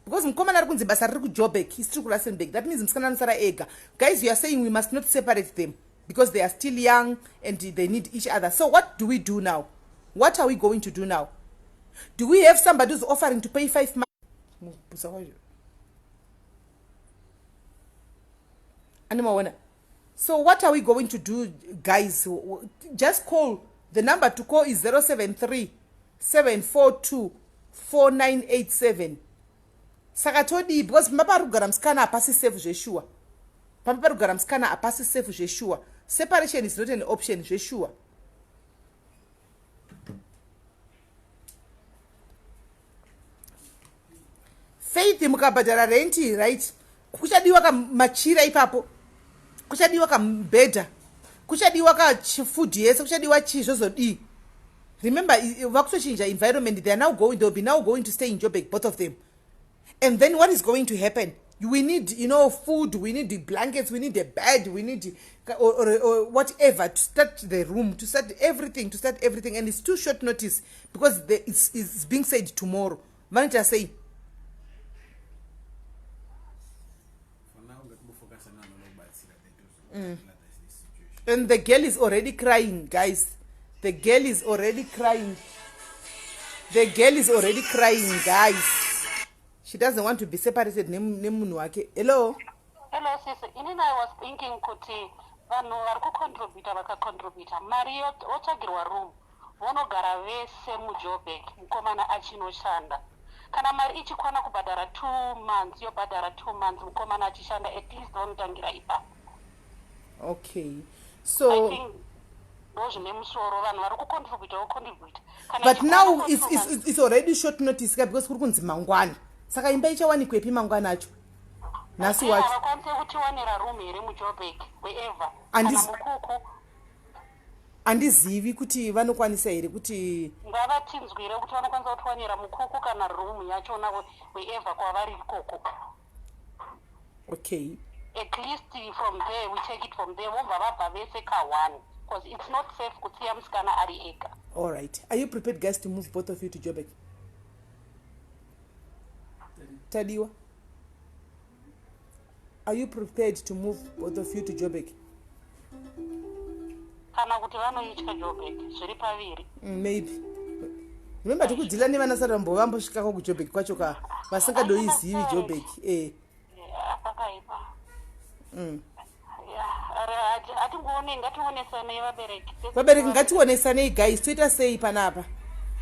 Because mukoma na rukunzi basa riku Joburg. He's true Rustenburg. That means mskana nsara ega. Guys, you are saying we must not separate them. Because they are still young and they need each other. So what do we do now? What are we going to do now? Do we have somebody who's offering to pay 5 months? So what are we going to do, guys? Just call. The number to call is 073 742 4987 saka todi because pamba pari kugara musikana hapasi safe zveshuwa pamba pari kugara musikana hapasi safe zveshuwa separation is not an option zveshuwa faith mukabhadhara renti right kuchadiwa kamachira ipapo kuchadiwa kamubhedha kuchadiwa kachifudhi yese kuchadiwa chii zvozodii remember vakutochinja environment they'll be now going to stay in Joburg, both of them. And then what is going to happen? We need, food, we need the blankets, we need the bed, we need or whatever to start the room, to start everything, and it's too short notice because it's being said tomorrow. Manager say For now, let me focus on the situation. And the girl is already crying, guys. The girl is already crying. The girl is already crying, guys. She doesn't want to be separated. Hello? Hello, sis. Inini I was thinking kuti vanhu vari kucontributa vakacontributa mari yotsvagirwa room vonogara vese muJoburg mukomana achinoshanda. Kana mari ichikwana kubhadhara 2 months yobhadhara 2 months mukomana achishanda at least vanotangira ipapo. Okay. I So think ndozvine musoro vanhu vari kucontributa vocontributa. but now it's already short notice because kuri kunzi mangwana. Saka imba ichawanikwepi mangwana acho? Nasi wacho. Havakwanisi kutiwanira room here muJoburg wherever. And Kana mukuku handizivi kuti vanokwanisa here kuti ngavatinzwire kuti vanokwanisa kutiwanira mukuku kana room yachona wherever kwavari ikoko. okay. At least from there we take it from there vobva vabva vese ka1 because it's not safe kutsiya musikana ari ega. All right. Are you prepared, guys, to move both of you to Joburg? Tadiwa? Are you prepared to move both of you to Joburg? Kana kuti vanoitya Joburg zviri paviri. Maybe. Remember tikudzila nevanasarambo vambosvikako kuJoburg kwacho ka vasingadoizivi Joburg. Pakaipa. Hatingoone ngationesanei vabereki. Vabereki ngationesanei, guys, toita sei panapa?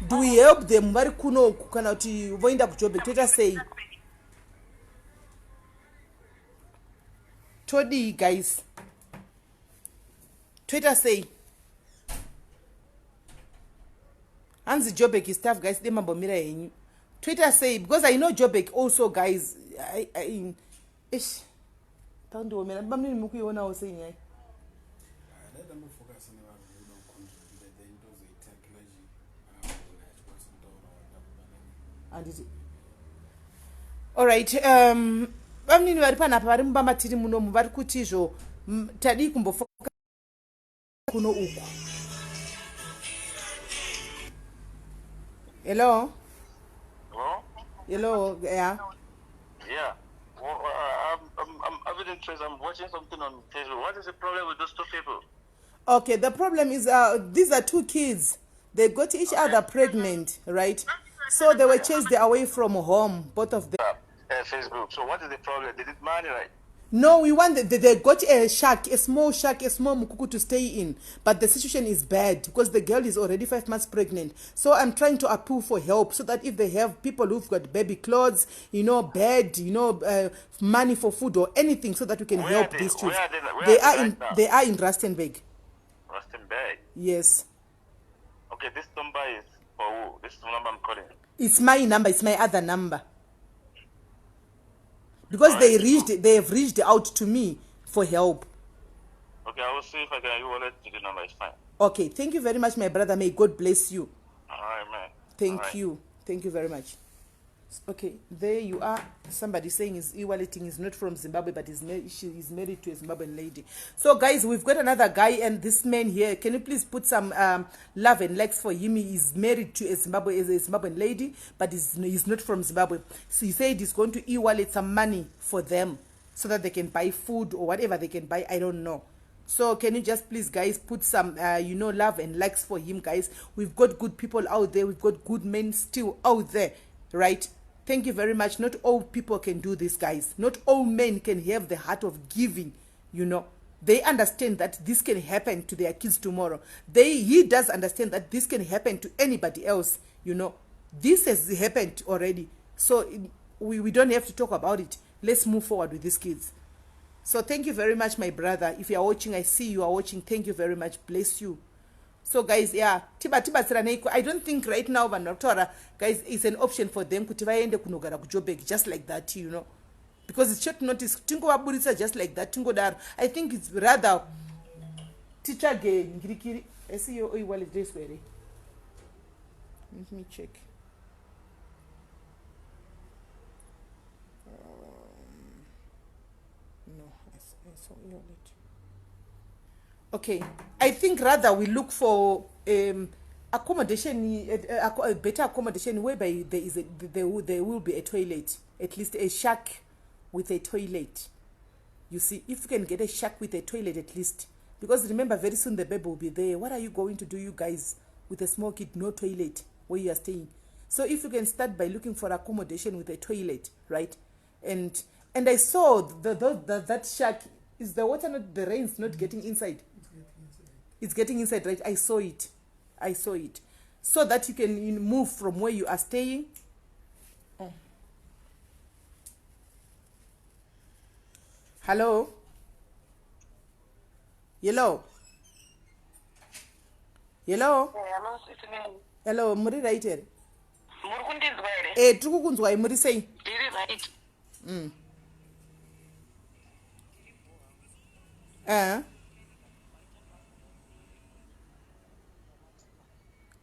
Do we help them vari kunoku kana kuti voenda kuJoburg? Toita sei? Todi, guys. Toita sei? Hanzi Joburg is tough, guys. Demambomira henyu. Toita sei? Because I know Joburg also, guys. Ish. Tandiomera bamini mukuionawo sei nyaya. Let them focus on the one who don't contribute. Then those they take clergy. All right. Vamini vari panapa vari mumba matiri munomu vari kuti izvo tadi kumbofoka kuno uku. Hello? Hello? Hello, yeah. Yeah. Well, I'm having interest. I'm watching something on Facebook. What is the problem with those two people? Okay, the problem is these are two kids. They got each other pregnant, right? So they were chased away from home, both of them. Facebook. So what is the problem? They did money, right? No, we want they got a small mukuku to stay in, but the situation is bad because the girl is already 5 months pregnant. So I'm trying to appeal for help so that if they have people who've got baby clothes, bed, money for food or anything, so that we can help these children. They are in Rustenburg. Rustenburg. Yes. Okay, this number is for who? This number I'm calling. It's my number. It's my other number. Because they have reached out to me for help. Okay, I will see if I can wallet to the number. It's fine. Okay, thank you very much, my brother. May God bless you. All right, man. Thank you. Thank you very much. Okay, there you are. Somebody saying his e-walleting is not from Zimbabwe, but she is married to a Zimbabwean lady. So, guys, we've got another guy, and this man here, can you please put some love and likes for him? He's married to a Zimbabwean lady, but he's not from Zimbabwe. So he said he's going to e-wallet some money for them so that they can buy food or whatever they can buy. I don't know. So can you just please, guys, put some love and likes for him, guys? We've got good people out there. We've got good men still out there, right? Thank you very much. Not all people can do this, guys. Not all men can have the heart of giving, They understand that this can happen to their kids tomorrow. He does understand that this can happen to anybody else, This has happened already, so we don't have to talk about it. Let's move forward with these kids. So thank you very much, my brother. If you are watching, I see you are watching. Thank you very much. Bless you. So guys, yeah, I don't think right now guys, it's an option for them kuti vaende kunogara kuJoburg just like that, you know, because it's short notice tingovaburitsa just like that tingodaro. I think it's rather teacher again ngirikiri. I see your wallet this way. Let me check. No, I saw your wallet. Okay, I think rather we look for accommodation, a better accommodation whereby there will be a toilet, at least a shack with a toilet. You see, if you can get a shack with a toilet at least, because remember very soon the baby will be there. What are you going to do, you guys, with a small kid, no toilet where you are staying? So if you can start by looking for accommodation with a toilet, right? And I saw that shack, is the water not, the rain's not getting inside? It's getting inside, right? I saw it. So that you can move from where you are staying. Oh. Hello? Hello? Hello? Hello, muri right here. Tiri kukunzwa muri sei? Tiri right.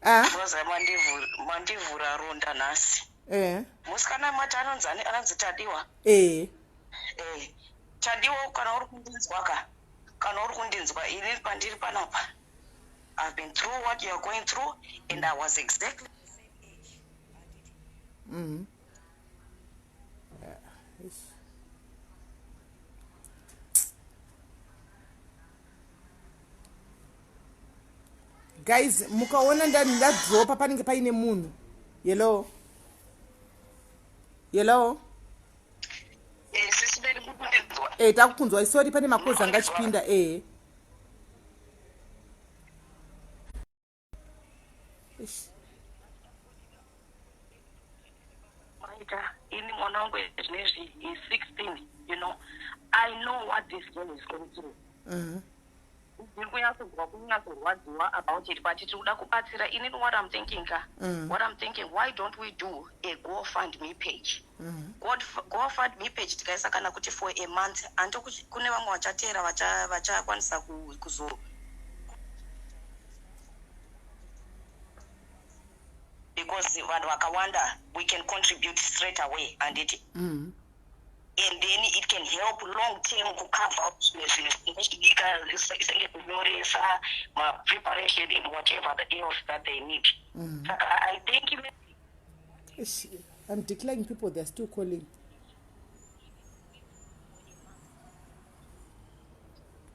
Rosa mandivhura ronda nhasi. Musikana mati anonzi Tadiwa. Tadiwa kana uri kundinzwa kana uri kundinzwa ini pandiri panapa. I've been through what you're going through and I was exactly the same age. Guys, mukaona ndadropa panenge paine munhu. Hello? Takukunzwa. Sorry, pane makozi anga chipinda. In Monongo is 16, you know. I know what this girl is going through. About it, but you know what I'm thinking? Why don't we do a GoFundMe page? GoFundMe page for a month and kune vamwe vachatera vachakwanisa kuzo. Because vanhu vakawanda, we can contribute straight away and it and then it can help long term to cover up preparation and whatever else that they need. I think I'm declaring people, they're still calling.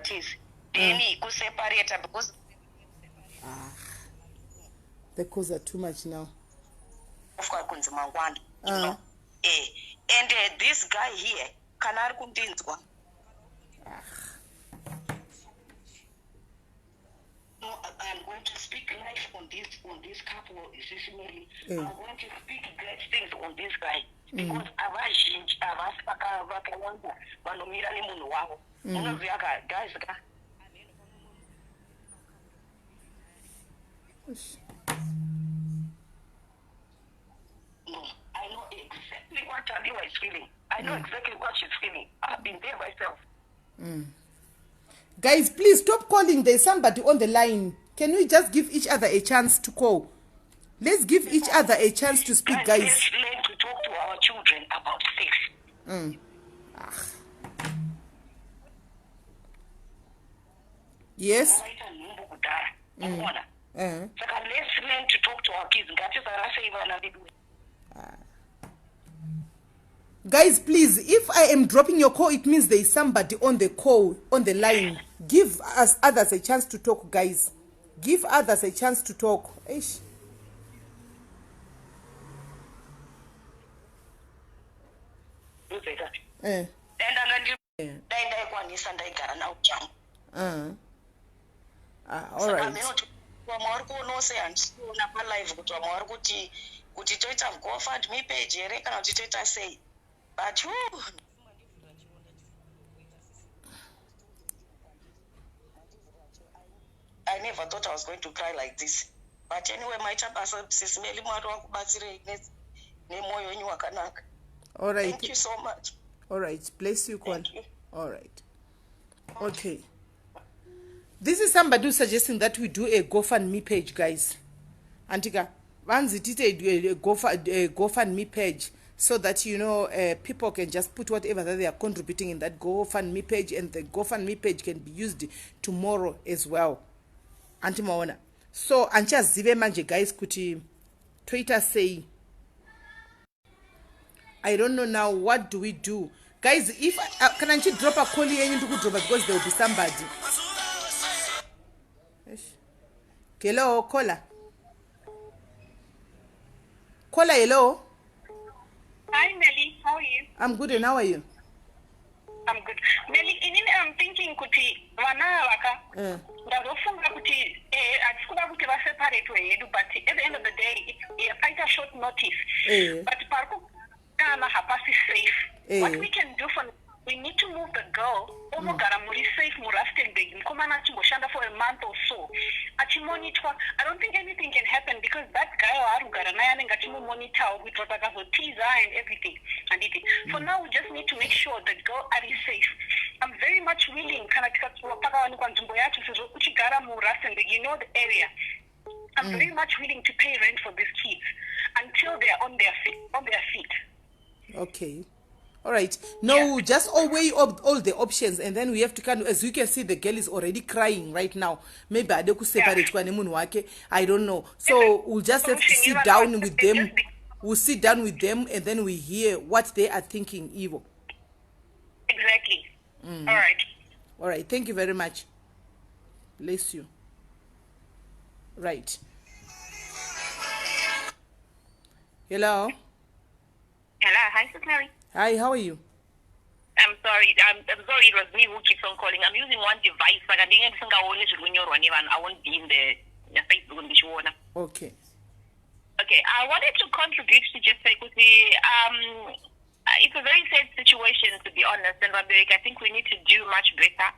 It is. They separate because the calls are too much now. And this guy here, Kanar Kundinzwa. No, I'm going to speak life on this couple, SIS MELLY. I'm going to speak great things on this guy. Because no, I know exactly what Tadiwa is feeling. I know exactly what she's feeling. I've been there myself. Guys, please stop calling. There's somebody on the line. Can we just give each other a chance to call? Let's give each other a chance to speak, guys. Let's learn to talk to our children about sex. Yes. So let's learn to talk to our kids. Guys, please, if I am dropping your call, it means there is somebody on the call, on the line. Give us others a chance to talk, guys. Give others a chance to talk. Eish. All right. kuti toita GoFundMe page here kana kuti toita sei. But I never thought I was going to cry like this. But anyway, maita basa SIS MELLY Mwari wakubatsirei nemoyo wenyu wakanaka. All right. Thank you so much. All right. Bless you, Kwan. Thank you. All right. Okay. This is somebody who's suggesting that we do a GoFundMe page, guys. Antika, once it is a GoFundMe page, so that people can just put whatever that they are contributing in that GoFundMe page, and the GoFundMe page can be used tomorrow as well. Antimaona. So anchazive manje, guys, kuti Twitter say, I don't know now, what do we do? Guys, if can I drop a call here into drop because there will be somebody. Hello, caller. Caller, hello. Hi, Melly. How are you? I'm good, and how are you? I'm good. Melly, I'm thinking kuti vana vaka. Ndazofunga kuti atikuda kuti vaseparate yedu, but at the end of the day it's quite a short notice. But parku kana hapasi safe. What we can do we need to move the girl. Omogara muri safe murastenbeg. Mkomana chimboshanda for a month or so. Achimonitwa. I don't think anything can happen because that guy arugara na yana ngachimu monitor with protocol teaser and everything. And it. For now we just need to make sure the girl is safe. I'm very much willing you know the area. I'm very much willing to pay rent for these kids until they are on their feet. Okay. All right. No, just weigh up all the options, and then we have to as you can see, the girl is already crying right now. Maybe I don't separate I don't know. So we'll just have to sit down with them. We'll sit down with them, and then we hear what they are thinking, Evo. Exactly. All right. All right. Thank you very much. Bless you. Right. Hello. Hello. Hi, SIS MELLY. Hi, how are you? I'm sorry. I'm sorry. It was me who keeps on calling. I'm using one device. Like I won't be in the Facebook. Okay. Okay. I wanted to contribute to just say, it's a very sad situation, to be honest. And I think we need to do much better.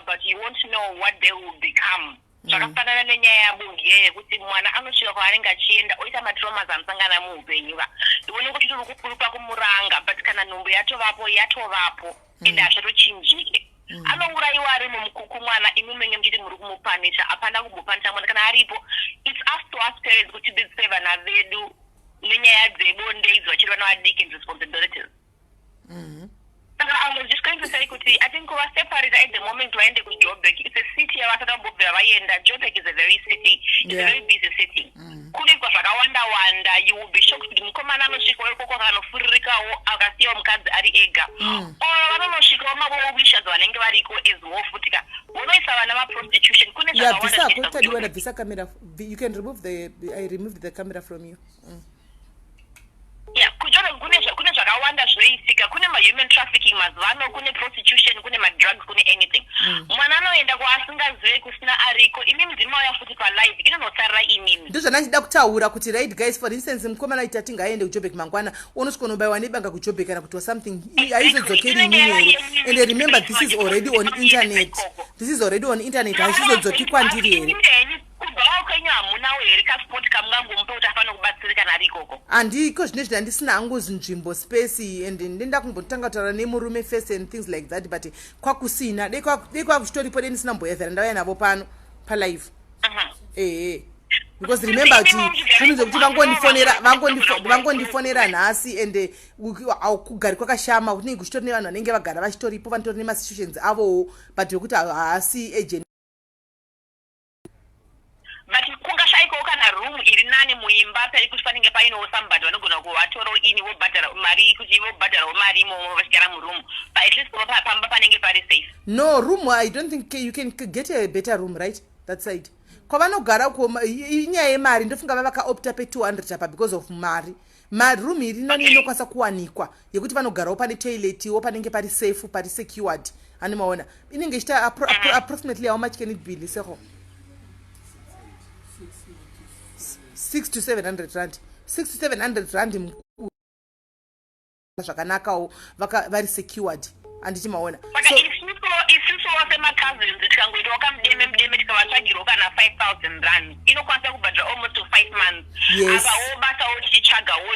But you won't know what they will become. Zvakafanana nenyaya yabunge kuti mwana anosvika kwaanenge achienda oita matraumas anosangana muupenyu ione kuti tiri kukurupa kumuranga but kana nhumbu yatovapo ende hazvatochinjike anonguraiwa ari mumukuku mwana imi munenge muchiti muri kumupanisha hapana kumbopanisha mwana kana aripo. It's up to us parents kuti tidzidzise vana vedu nenyaya dzebonde idzo vachiri vana vadiki and responsibilities. I was just going to say, I think we are separated at the moment to end with Joburg. It's a city. Joburg is a very city. It's a very busy city. You will be shocked. You can remove I removed the camera from you. Yeah, kune zvakawanda zvinoitika, kune human trafficking mazuvano, kune prostitution, kune drugs, kune anything. Mwana anoenda kwaasingazive kusina ariko, imi mudzima uya futi palive inonosarira imimi. Ndozvanachida kutaura kuti right guys, for instance mukomana aita tingaende kuJoburg mangwana unosvika unobayiwa nebanga kuJoburg kana kuti something haizodzokeri imini here. And remember this is already on internet. This is already on internet. Haizodzoki kwandiri here. Andiko zvine zvandisina hangu nzvimbo space and ndenda kumbotanga kutaura nemurume first and things like that, but kwakusina dekwakuchitoripo ndisina mboyavhera ndauya navo pano palive. Because remember kuti zvinhu zvekuti vangondifonera nhasi and kugari kwakashama kuti kuchitori nevanhu vanenge vagara vachitoripo vanitori nemasituations avowo but yokuti haasi agent. But kungashaiko kana room iri nani muimba peri kuti panenge paino somebody vanogona kuvatoro ini vobhadhara mari kuti vobhadhara mari imomo vasigara muroom but at least pamba panenge pari safe. No room, I don't think you can get a better room right that side. Kwavanogara inyaya yemari ndofunga vavakaopta pe200 apa because of mari room iri nani inokwanisa kuwanikwa yekuti vanogarawo pane toiletiwo panenge pari safe pari secured. Animaona inenge ichita approximately how much can it be liseho? 6 to 700 rand 6 to 700 rand zvakanakawo vari secured handiti maona saka isusu semacousins tikangoitawo kamudeme tikavatsvagirawo kana 5,000 rand inokwanisa kubhadhira almost to 5 months apawo basawo tichitsvagawo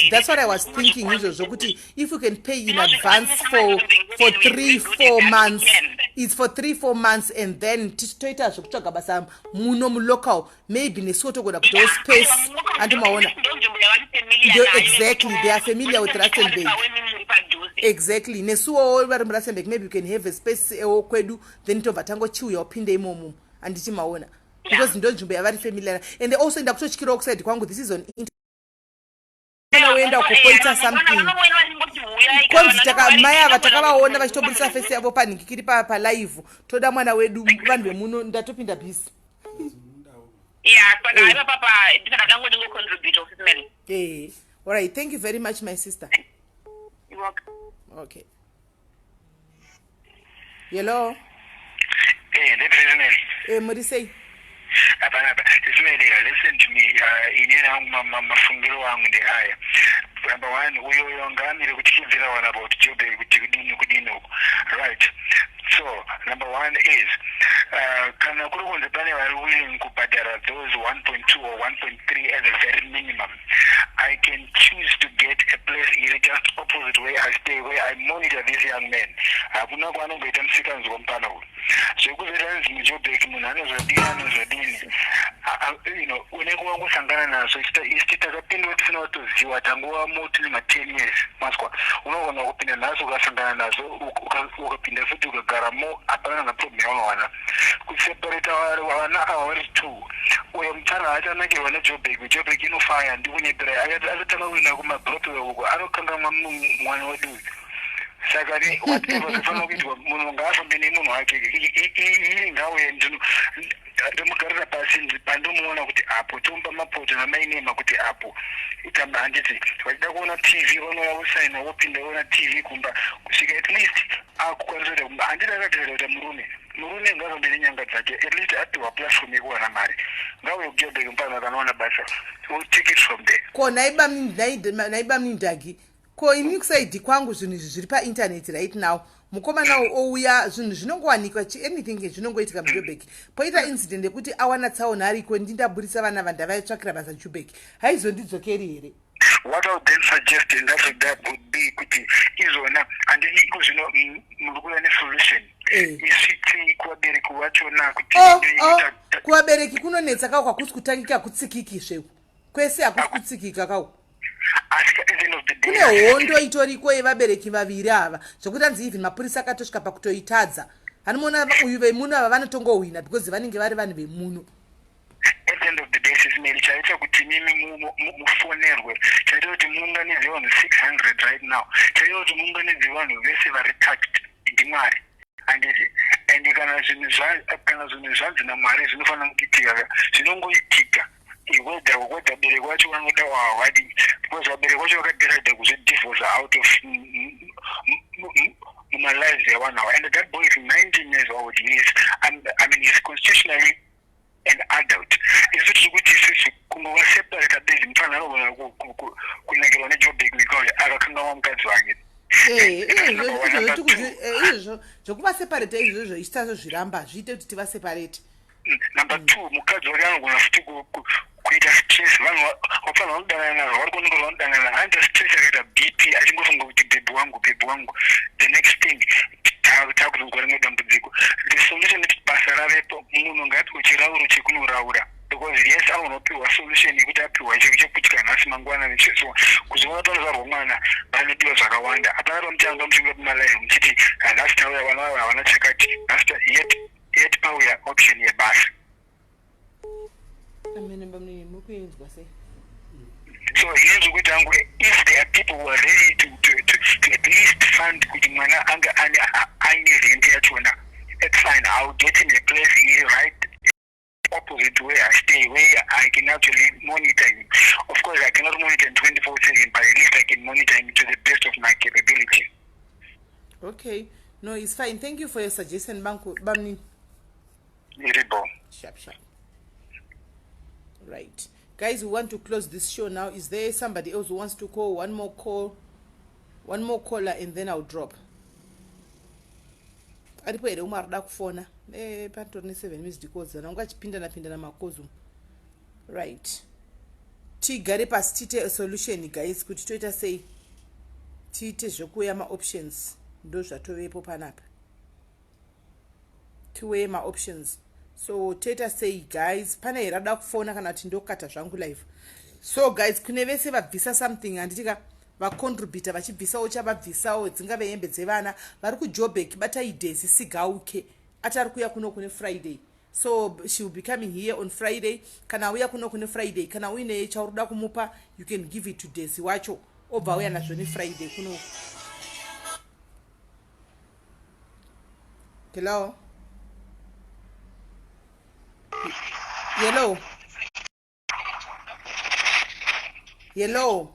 that's what I was thinking izvozvo kuti if you can pay in advance for 3-4 months it's for 3-4 months and then tichitoita zvokutsvaga basa muno mulocal maybe nesuwo togona kutawo space handi maona exactly they are familiar with Rustenburg exactly nesuwo vari muRustenburg maybe you can have a space ewo kwedu then tobva tangochiuya upinde imomo handiti maona because ndo nzvimbo yavari familiar and also ndakutotyirawo kuside kwangu this is on uenda kupoita something konzi mai ava takavaona vachitobudisa fesi yavo panhingikiri palive toda mwana wedu vanhu vemuno ndatopinda bhisi alright thank you very much my sister. Okay. Hello. Muri sei? Listen to me. Mafungiro wangu ndi haya. Number one, uyo ngamire kuchikinzira wana about jobe kudino. Right. So, number one is kana kuri kunze pane vari willing kubhadhara those 1.2 or 1.3 as a very minimum. I can choose to get a place here just opposite where I stay, where I monitor these young men. Hakuna kwanomboita musikanzi wompana uyu. Zvekuzoita nzi muJoburg munhu anozodini. Unenge wangosangana nazvo isti takapinda tisina kutoziva tangova tine ma10 years mazwa unoona kupinda nazo ukasangana nazo ukapinda futi ukagaramo hapana naproblem yaunowana kuseparata vana ava vari 2 uyo mutana achanakirwa neJoburg inofaya ndikunyepera achatanga kuenda kumabroadway uko anokangamwa mwana wedu saka whatever zvifanira kuitwa munhu ngaafambe nemunhu wake iri ngauye ndomugarira pasi pandomuona kuti apo tomupa mapoto namainema kuti apo itamba handiti vachida kuona tv vanouya usaina wopinda woona tv kumba kusvika at least akukwanisa kuita kumba handida akatarira kuita murume ngaafambe nenyanga dzake at least apiwa platform yekuwana mari ngauye kuJoburg mupano akanoona basa we'll take it from there. Ko naiba mindagi ko ini kusaidi kwangu zvinhu izvi zviri painternet right now mukomana ouya zvinhu zvinongowanikwa anything zvinongoitika muJoburg poita incident yekuti awana tsaona ariko ndindaburisa vana vandavaitsvakira basa Joburg haizondidzokeri here. What I would then suggest in that regard would be kuti izona handidi kuzvino muri kuuya nesolution isviti kuvabereki vachona kuti kuvabereki kunonetsa kako hakusi kutangika kutsikiki zveku kwese hakusi kutsikika kako kune hondo itoriko yevabereki vaviri ava zvokuti hanzi even mapurisa akatosvika pakutoitadza hanomuona uyu vemuno ava vanotongowina because vanenge vari vanhu vemuno. At the end of the day SIS-MELLY chaita kuti mimi mufonerwe chaita kuti muunganidze vanhu 600 right now chaita kuti muunganidze vanhu vese vari tagged ndiMwari handiti and kana zvinhu zvanzi naMwari zvinofanira kuitika zvinongoitika whether bereki wacho vanoda wahwadi because vabereki vacho vakadecide kuzodivorce out of mumalives yavanhu ava and that boy is 19 years old. I mean he's constitutionally an adult. Isu tiri kuti isusu kungovaseparata bezi mufana anogona kunakirwa neJoburg because akakangamwa mukadzi wake. Izvozvo zvokuvaseparata izvozvo isitazo zviramba zviite kuti tivaseparate. Number 2, mukadzi wake anogona futi kuita stress vanhu vafanira kudanana nazvo vari kunongera vanodanana anda stress akaita BP achingofunga kuti bhebhi wangu the next thing takuringwa rimwe dambudziko. The solution kuti basa ravepo munhu ngaapiwe chirauro chekunoraura because yes anopiwa solution yekuti apiwa chekutyika nhasi mangwana so kuzoona panozvarwa mwana panodiwa zvakawanda hapana pamutanga mushinga pamalive muchiti nhasi tauya vana vava havana chakati nhasi yet pauya option yebasa. So here's what I'm going. If there are people who are ready to at least fund kuti mwana anga aine rent yachona, it's fine. I'll get in a place here right opposite where I stay, where I can actually monitor him. Of course, I cannot monitor him 24/7, but at least I can monitor him to the best of my capability. Okay, no, it's fine. Thank you for your suggestion, Bamni. Sharp. Right. Guys, we want to close this show now. Is there somebody else who wants to call? One more caller, and then I'll drop. Aripo ere umwe arida kufona patori ne 7 missed calls ana ungachipindana makozo. Right, tigare pasi tiite solution guys, kuti toita sei tiite zvokuya ma-options. Ndo zvatovepo panapa, tiweye ma-options. So toita sei guys, pana here ada kufona kana kuti ndokata zvangu live. So guys, kune vese vabvisa something handitika vacontributa vachibvisawo chavabvisawo, dzingave hembe dzevana vari kuJoburg, batai Daisy Sigauke atari kuya kuno kune Friday. So she will be coming here on Friday. Kana uya kuno kune Friday, kana uine chauruda kumupa, you can give it to Daisy wacho obva uya nazvo ne Friday kuno. Hello, hello, hello,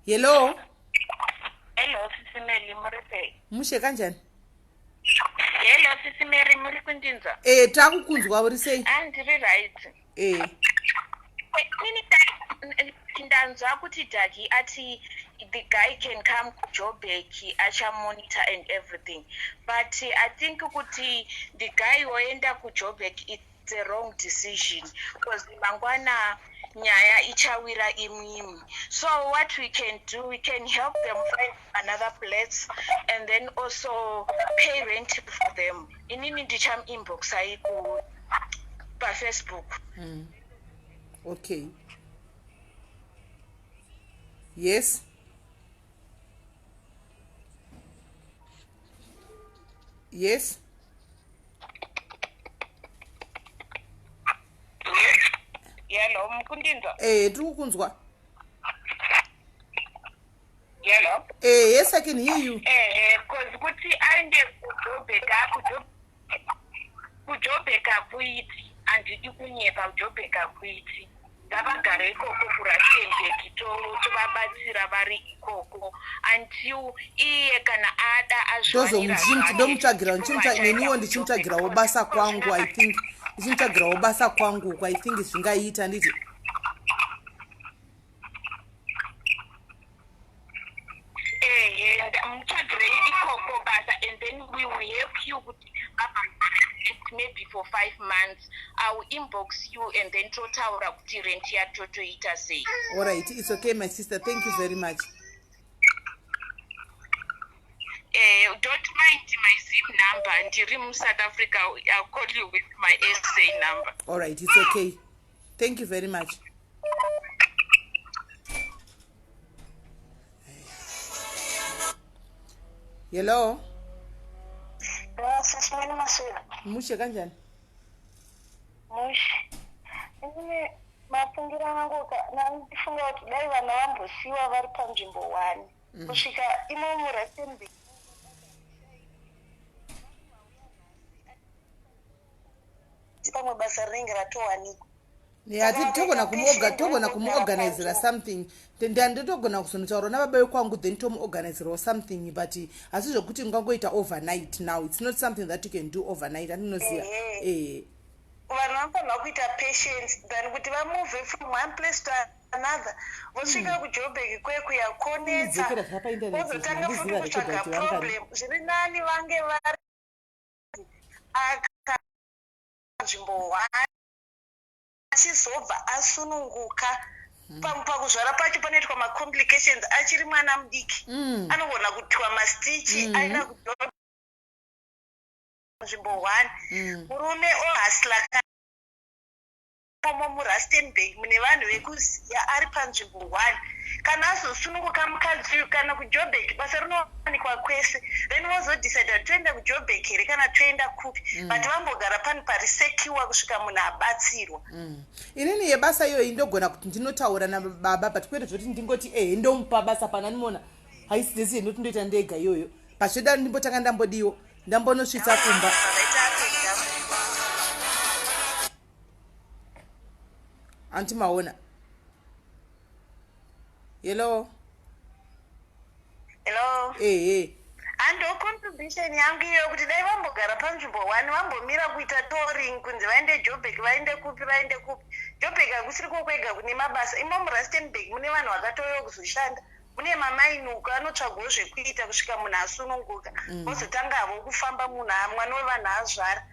hello. Hello, Sisi Melly, muripe. Mushe kanjani? Hello, Sisi Melly, muri kundinza? Takukunzwa uri sei? Ndiri right. Ndanzwa kuti Dagi ati the guy can come to Joburg, acha monitor and everything. But I think kuti the guy oenda ku Joburg, it's a wrong decision because mangwana nyaya ichawira imimi. So what we can do, we can help them find another place and then also pay rent for them. Inini ndicham inbox aiku pa Facebook. Okay. Yes. Yes. Hello, mkundinza? Tikukunzwa. Hello? Yes, I can hear you. Because kuti aende kujobheka kuiti andidi kunyepa kujobheka kuiti ngavagare ikoko kuRustenburg tovabatsira vari ikoko until iye kana ada azvanira neniwo ndichimutsvagirawo basa kwangu. I think ndichimutsvagirawo basa kwangu. I think zvingaita nditi mutsvagire ikoko basa and then we will help you kuti maybe for 5 months. I will inbox you and then totaura kuti rent yacho toita sei. All right, it's okay my sister, thank you very much. Don't mind my SIM number. Ndiri mu South Africa. I'll call you with my SA number. All right, it's okay. Thank you very much. Hello. Mushe kanjani? Mushe. Ine mafungiro angu ndifunga kuti dai vana vambosiwa vari panzvimbo 1 kusvika imo muRustenburg. Pamwe basa rinenge ratowanikwa. togona kumuorganizira something. Nditogona kuzonotaura nababa vekwangu then tomuorganizirawo something, but asi zvokuti ungangoita overnight now, it's not something that you can do overnight. Andinoziva vanhu vanofanirwa kuita patience than kuti vamove from one place to another vosvika kuJoburg kwekuya konetsa vozotanga futi kutsvaga problem. Zviri nani vange vari nzvimbo 1 achizobva asununguka pakuzvara pacho panoitwa macomplications achiri mwana mudiki anogona kutiwa mastichi aina nzvimbo 1 murume ohasla muRustenburg mune vanhu vekuziya ari panzvimbo 1 kana azosununguka mukadzi uyu kana kuJoburg basa rinowanikwa kwese then vozodecide kuti toenda kuJoburg here kana toenda kupi but vambogara pano parisekiwa kusvika munhu abatsirwa. Inini yebasa iyoyi ndogona kuti ndinotaura nababa but kwete zvoti ndingoti ndomupa basa pana ndimona haisi desi ndoti ndoita ndega iyoyo pazvoda ndimbotanga ndambodiwo ndambonosvitsa kumba. Anti maona. Hello. Hello. hando contribution yangu iyo kuti dai vambogara panzvimbo 1 vambomira kuita touring kunzi vaende Joburg vaende kupi Joburg hakusiri kwega kune mabasa imo murustenburg mune vanhu vakatouya kuzoshanda mune mamainuko anotsvagawo zvekuita kusvika munhu asununguka vozotangavo kufamba munhu mwana wevanhu azvara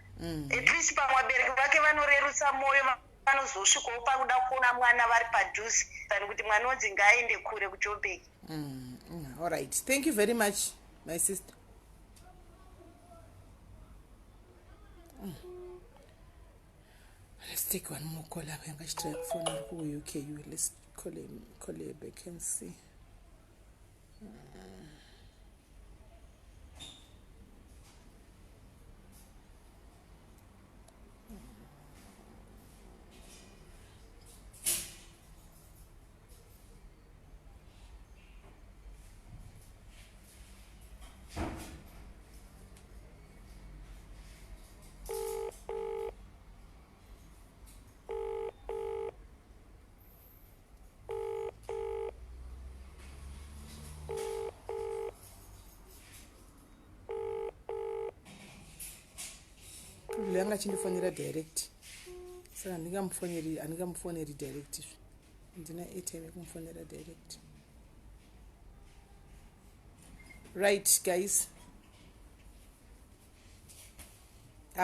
at least pamwe vabereki vake vanorerutsa mwoyo vanozosvikawo pakuda kuona mwana vari padhuze than kuti mwana onzi ngaaende kure kuJoburg. All right, thank you very much my sister. Let's take one more call. I'm going to try phone who UK. Let's call him back and see. Langa chindifonera direct. So andingamufoneri direct. Ndina ATM kumfonera direct. Right guys.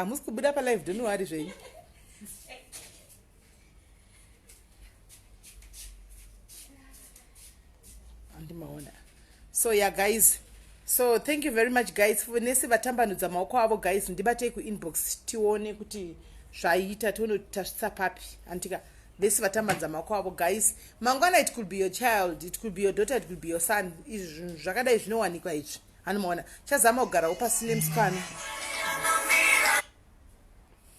Musikubuda pa live don't worry zvenyu. Andimaona. So yeah guys. So thank you very much guys for nese vatambanudza maoko avo guys ndibatei kuinbox tione kuti zvaita tionotasvitsa papi antika vese vatambanudza maoko avo guys mangwana it could be your child, it could be your daughter, it could be your son. Izvi zvakadai zvinowanikwa izvi anomaona chazama kugarawo pasine musikana.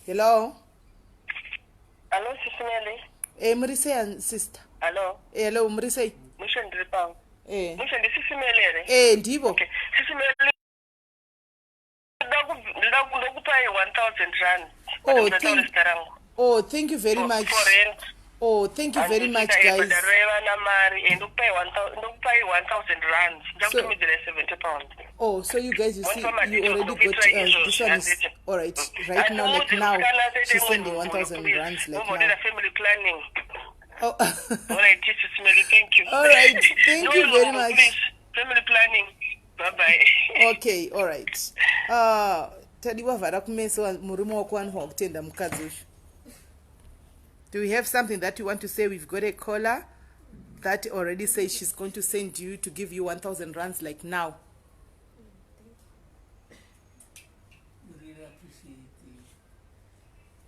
Hello. Hello Sis Melly. Muri sei sister? Hello. Hello muri sei? Musho ndiri pao. Musho ndi Sis Melly ere? Ndivo. Okay. Sis Melly. Ndakupai 1000 rand. Oh, thank you very much. For rent. Oh, thank you very much guys. Ndakupai 1000 rand. Ndakutumidzira 70 pounds. Oh, so you guys, you see, you already got this one is all right. Right now, like now, she's sending 1,000 rands. Like now. Family planning. Oh, all right, Sis Melly, thank you. All right, thank you very much. Please, family planning. Bye bye. Okay, all right. Tadiwa vara kumeso murumo wakwanwa kutenda mukadzi. Do we have something that you want to say? We've got a caller that already says she's going to send you to give you 1,000 rands like now. We really appreciate it.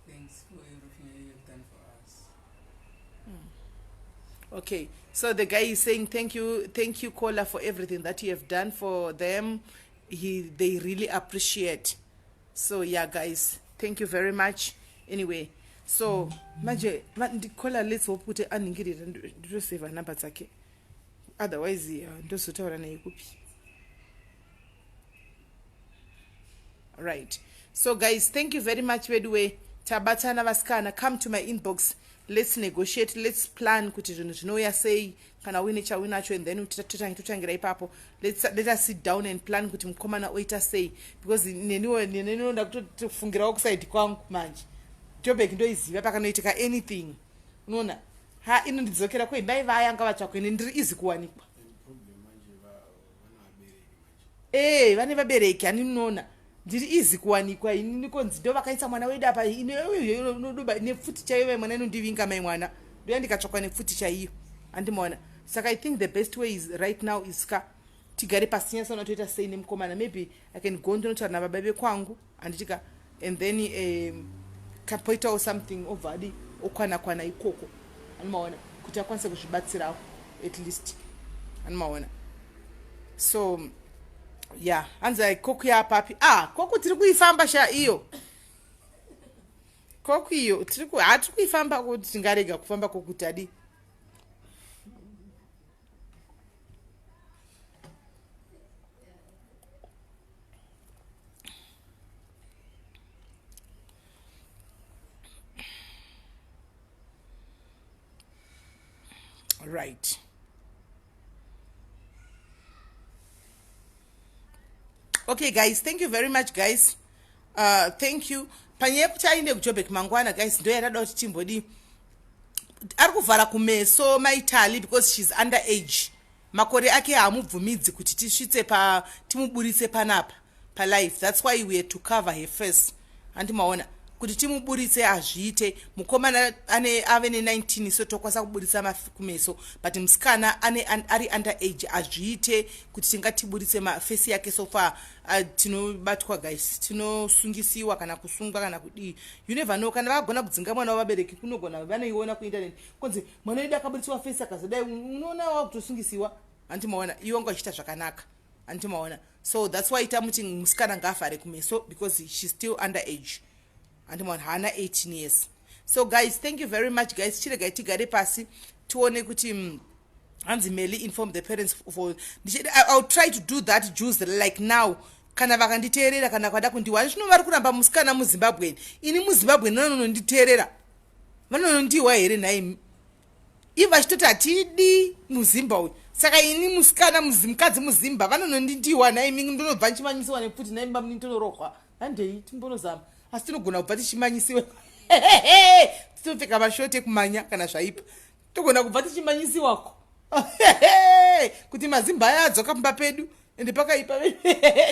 Thanks for everything you've done for us. Okay, so the guy is saying thank you caller for everything that you have done for them. They really appreciate. So yeah guys, thank you very much. Anyway, so manje caller, let's hope kuti aningirira ndiro save number dzake, otherwise ndozotaura naye kupi. Right, so guys, thank you very much. By the way, tabatana vaskana, come to my inbox, let's negotiate, let's plan kuti zvinhu zvinouya sei kana uine chauinacho, and then totangira ipapo. Let us sit down and plan kuti mukomana oita sei, because nenoda kutofungirawo kusaidi kwangu manje Joburg ndoiziva pakanoitika anything unoona ha inondidzokera kwembai vayanga vatsvakwe ndiri izi kuwanikwa vane vabereki aninoona ndiri izi kuwanikwa ini nikonzi ndo vakaisa mwana wedu apa inodoba nepfuti chaiyo mwana inondivinga mai mwana ndoya ndikatsvakwa nepfuti chaiyo andimaona. Saka I think the best way is right now is tigare pasinya sona toita sei nemukomana. Maybe I can go ndonotaura nababa vekwangu anditika, and then kapoitawo something ovadi okwana ikoko anomaona kuti akwanise kuzvibatsirawo at least anomaona. So yeah, anza koku yapapi koku tiri kuifamba sha iyo koku iyo tiri kuifamba kuti tingarega kufamba kokutadi. Right. Okay guys, thank you very much guys. Thank you. Panyaya kuti ainde kuJoburg mangwana guys, ndo yarada kuti timbodi ari kuvhara kumeso maitali because she's underage. Makore ake haamubvumidzi kuti tisvitse timuburitse panapa palife. That's why we had to cover her face. Andi maona kuti timuburitse azviite. Mukomana ave ne19 so tokwanisa kuburitsa kumeso, but musikana ari underage azviite kuti tingatiburitse face yake. So far tinobatwa guys, tinosungisiwa kana kusungwa kana kudii. You never know, kana vagona kudzinga mwana wavabereki kunogona vanoiona kuinternet kunzi mwana wedu akaburitswa face akazodai, unoona wakutosungisiwa. Antimaona iwo ngochita zvakanaka. Antimaona. So that's why tamuti musikana ngafare kumeso because she's still underage. Antimaona hana 18 years. So guys, thank you very much guys. Chirega tigare pasi tuone kuti Hansi Melly inform the parents for I'll try to do that Jews like now. Kana vakanditeerera kana kwada kundiwa zvino vari kuramba musikana muZimbabwe. Ini muZimbabwe vanononditeerera. Vanonondiwa here naimi. Iva chitoti atidi muZimbabwe. Saka ini musikana mukadzi muZimba vanonondiwa naimi ndinobva ndichimanyisiwa nefuti naimi ndinotorohwa. Handei timbonozama. Asi tinogona kubva tichimanyisiwa. Tinopfeka mashoti ekumanya kana zvaipa. Togona kubva tichimanyisiwako. Kuti mazimba aya adzoka pamba pedu ende pakaipa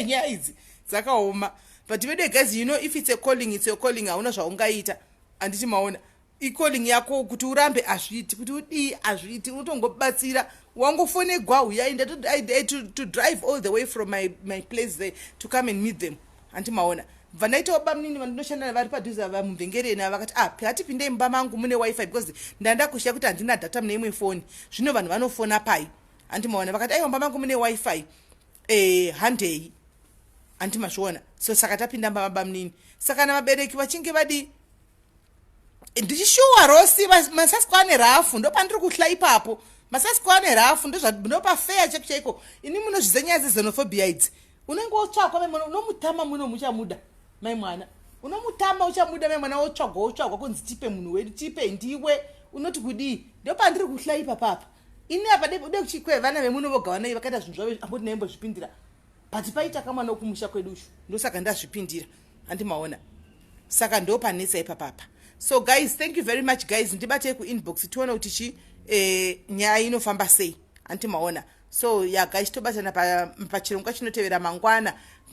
nyaya idzi dzakaoma. But guys, you know, if it's a calling, it's your calling. Hauna zvaungaita. Anditi maona i-calling yako kuti urambe azviti kuti udii azviti unotongobatsira wangofonegwa uyaenda to drive all the way from my place there to come and meet them. Anditi maona vanaita bamnini vandinoshanda vari padhuze vamumvengereni vakati patipindei mumba mangu mune wifi because ndanda kushiya kuti handina data mune imwe foni. Zvino vanhu vanofona pai. Andimaona vakati aiwa mumba mangu mune wifi handei. Andimazviona. So saka tapinda mumba mnini. Saka na vabereki vachinge vadi ndichishuwa rosi masasikwane rafu ndo pandiri kuhla ipapo. Masasikwane rafu ndo pa fair chaiko. Ini munozvizenyaya zexenophobia idzi. Unenge wotsvakwa memwana unomutama muno muchamuda mai mwana unomutama uchamuda mai mwana wotsvagwa kunzi tipe munhu wedu tipe ndiwe unoti kudii ndo pandiri kuhlaipa papa. Ini apa de kuchikwe vana vemuno voga vanai vakaita zvinhu zvavo amboti naimbo zvipindira but paita kamwana okumusha kwedu ushu ndo saka ndazvipindira. Andimaona saka ndo panetsa ipa papa. So guys, thank you very much guys. Ndibatei kuinbox tione kuti nyaya inofamba sei. Andimaona. So yeah guys, tobatana pachirongwa chinotevera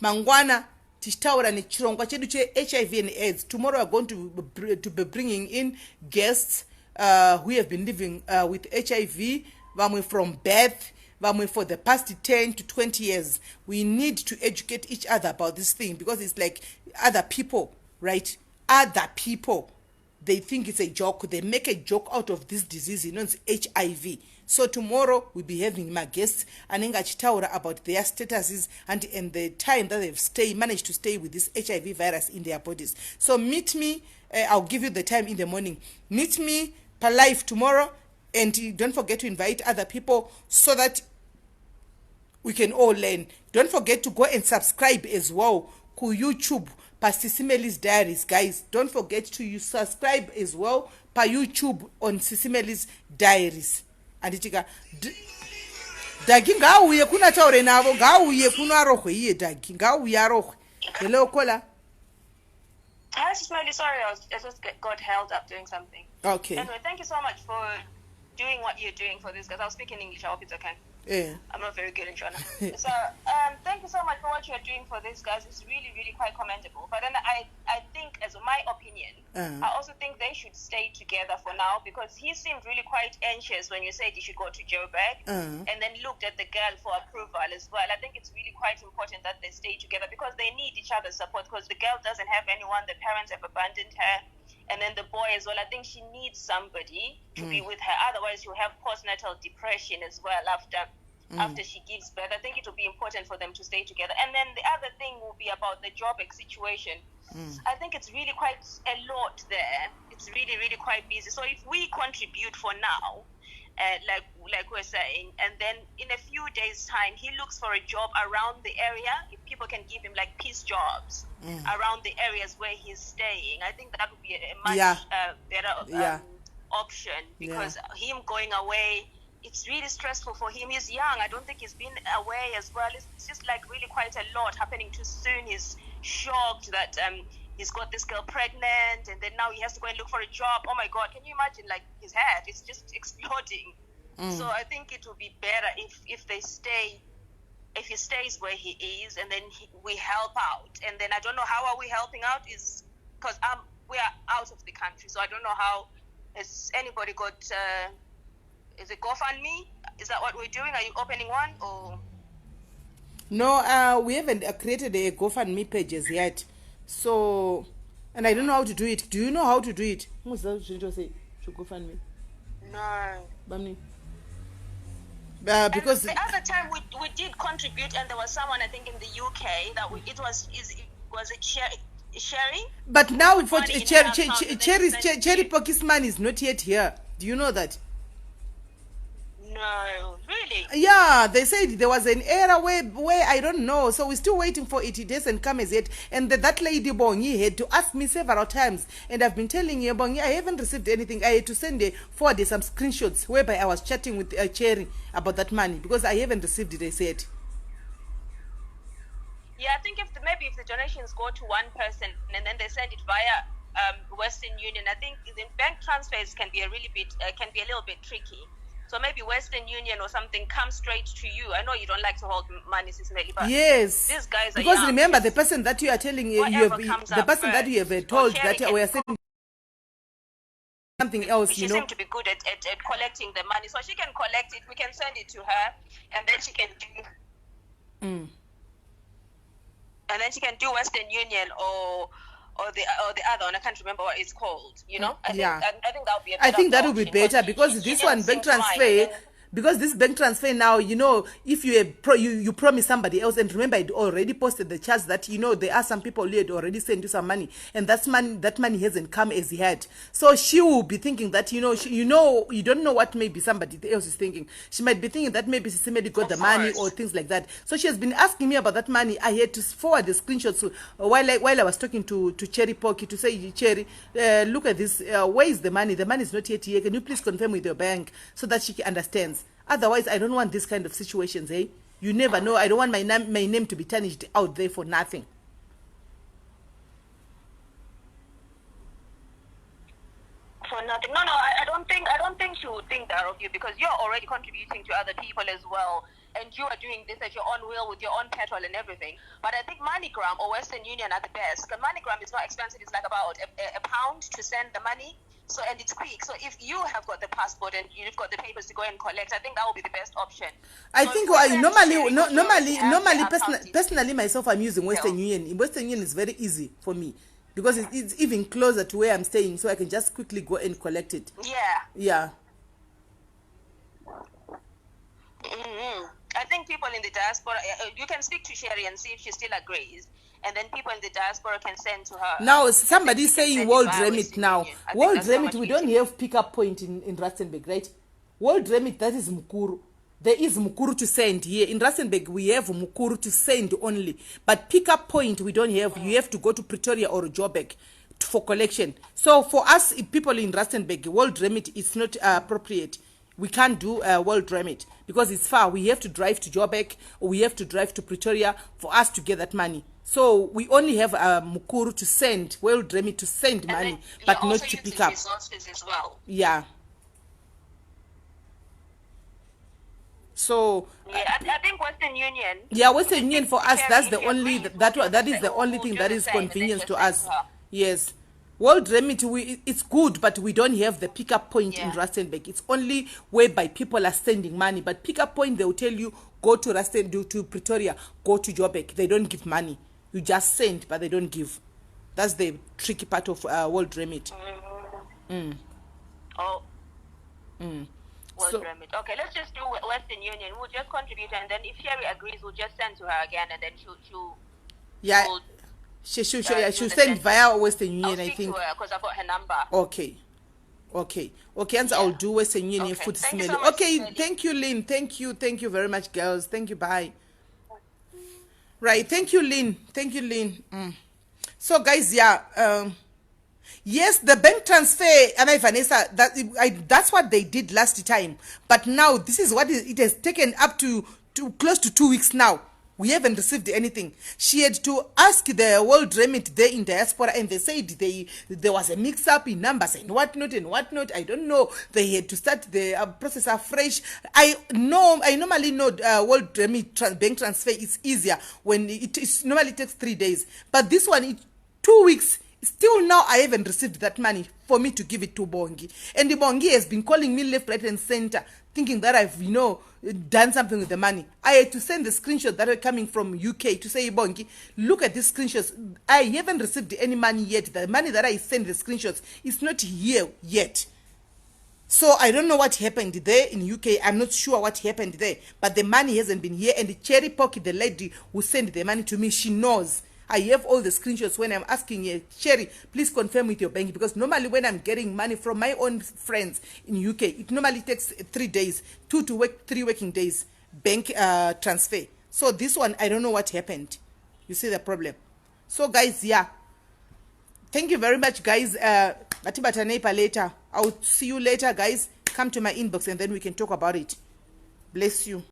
mangwana tichitaura nechirongwa chedu che-HIV and AIDS. Tomorrow we're going to be bringing in guests who have been living with HIV, vamwe from birth, vamwe for the past 10 to 20 years. We need to educate each other about this thing because it's like other people, right? Other people, they think it's a joke. They make a joke out of this disease, you know, it's HIV. So tomorrow we'll be having my guests anenga achitaura about their statuses and the time that they've managed to stay with this HIV virus in their bodies. So meet me, I'll give you the time in the morning. Meet me per live tomorrow, and don't forget to invite other people so that we can all learn. Don't forget to go and subscribe as well to YouTube per SIS Melly's Diaries, guys. Don't forget to subscribe as well per YouTube on SIS Melly's Diaries. Anditika dagi ngauye kuna taure navo ngauye kuno arohwe iye dagi ngauye arohwe. Hello kola. Hi SIS Melly, sorry I just got held up doing something. Okay. Anyway, thank you so much for doing what you're doing for this, because I'll speak in English. I hope it's okay. Yeah. I'm not very good in Shona. So thank you so much for what you're doing for this, guys. It's really, really quite commendable. But then I think, as my opinion, I also think they should stay together for now, because he seemed really quite anxious when you said he should go to Joburg, and then looked at the girl for approval as well. I think it's really quite important that they stay together because they need each other's support, because the girl doesn't have anyone. The parents have abandoned her. And then the boy as well, I think she needs somebody to be with her. Otherwise, she'll have postnatal depression as well after she gives birth. I think it will be important for them to stay together. And then the other thing will be about the Joburg situation. I think it's really quite a lot there. It's really, really quite busy. So if we contribute for now, like we're saying, and then in a few days' time, he looks for a job around the area. If people can give him like piece jobs around the areas where he's staying, I think that would be a much better option, because him going away it's really stressful for him. He's young. I don't think he's been away as well. It's just like really quite a lot happening too soon. He's shocked that he's got this girl pregnant, and then now he has to go and look for a job. Oh my God, can you imagine? Like, his head is just exploding. So I think it would be better if they stay, if he stays where he is, and then we help out. And then I don't know how are we helping out, is because we are out of the country, so I don't know how. Has anybody got? Is it GoFundMe? Is that what we're doing? Are you opening one or? No, we haven't created a GoFundMe pages yet. So, and I don't know how to do it. Do you know how to do it? What's that you say? To GoFundMe? No. Bamni. Because the other time we did contribute, and there was someone, I think, in the UK that was it Sherry? But now for Cherry Pocket's money is not yet here. Do you know that? No, really? Yeah, they said there was an error where I don't know, so we're still waiting for it. It doesn't come as yet. And that lady Bongi had to ask me several times, and I've been telling you, Bongi, I haven't received anything. I had to send forward some screenshots whereby I was chatting with Cherry about that money because I haven't received it. I said. Yeah, I think maybe if the donations go to one person and then they send it via Western Union, I think the bank transfers can be a little bit tricky. So maybe Western Union or something comes straight to you. I know you don't like to hold money, SIS MELLY, but yes, these guys are because young. Remember the person that you are telling the person that you have told that we are sending something else. She seems to be good at collecting the money, so she can collect it. We can send it to her, and then she can do. And then she can do Western Union or the other one. I can't remember what it's called. You know, I think that would be. I think that would be better because this one bank transfer. Because this bank transfer now, you know, if you promise somebody else, and remember, I already posted the charts that, you know, there are some people who had already sent you some money, and that money hasn't come as he had. So she will be thinking that, you don't know what maybe somebody else is thinking. She might be thinking that maybe somebody got the money or things like that. So she has been asking me about that money. I had to forward the screenshots while I was talking to Cherry Pocky to say, Cherry, look at this. Where is the money? The money is not yet here. Can you please confirm with your bank so that she understands? Otherwise, I don't want this kind of situations, eh? You never know. I don't want my name to be tarnished out there for nothing. For nothing. No, I don't think she would think that of you, because you're already contributing to other people as well, and you are doing this at your own will with your own petrol and everything. But I think MoneyGram or Western Union are the best. The MoneyGram is not expensive. It's like about a pound to send the money. So, and it's quick. So if you have got the passport and you've got the papers to go and collect, I think that will be the best option. I think personally myself, I'm using Western Union. Western Union is very easy for me because it's even closer to where I'm staying, so I can just quickly go and collect it. Yeah. I think people in the diaspora, you can speak to Sherry and see if she still agrees. And then people in the diaspora can send to her. Now, somebody is saying World Remit now. World Remit, we don't have pick-up point in Rustenburg, right? World Remit, that is Mukuru. There is Mukuru to send here. In Rustenburg, we have Mukuru to send only. But pick-up point, we don't have. You have to go to Pretoria or Joburg for collection. So for us, people in Rustenburg, World Remit is not appropriate. We can't do World Remit because it's far. We have to drive to Joburg or we have to drive to Pretoria for us to get that money. So we only have Mukuru to send, World Remit to send money, but not to pick up. Resources as well. Yeah. So I think Western Union. Yeah, Western Union for us, that's the only that is the only thing that is convenience to us. Yes. World Remit, it's good, but we don't have the pickup point in Rustenburg. It's only whereby people are sending money. But pickup point, they will tell you, go to Rustenburg, to Pretoria, go to Joburg. They don't give money. You just send, but they don't give. That's the tricky part of World Remit. World Remit. Okay, let's just do Western Union. We'll just contribute, and then if Sherry agrees, we'll just send to her again, and then she'll she'll send via Western Union, I think. Because I've got her number. Okay, and I'll do Western Union for SIS MELLY. Okay, thank you, Lynn. Thank you very much, girls. Thank you, bye. Right, thank you, Lynn. So, guys, Yes, the bank transfer, Vanessa, that's what they did last time. But now this is what it has taken up to close to 2 weeks now. We haven't received anything. She had to ask the World Remit there in diaspora, and they said there was a mix-up in numbers and whatnot and whatnot. I don't know. They had to start the process afresh. I normally know World Remit bank transfer is easier when it normally takes 3 days. But this one, 2 weeks. Still now, I haven't received that money for me to give it to Bongi. And the Bongi has been calling me left, right, and center, thinking that I've, done something with the money. I had to send the screenshots that were coming from UK to say, Bongi, look at these screenshots. I haven't received any money yet. The money that I sent the screenshots is not here yet. So I don't know what happened there in UK. I'm not sure what happened there. But the money hasn't been here. And the Cherry Pocket, the lady who sent the money to me, she knows. I have all the screenshots when I'm asking her, Cherry, please confirm with your bank, because normally when I'm getting money from my own friends in UK, it normally takes 3 days, 2 to 3 working days, bank transfer. So this one, I don't know what happened. You see the problem. So guys, yeah. Thank you very much, guys. Later. I'll see you later, guys. Come to my inbox and then we can talk about it. Bless you.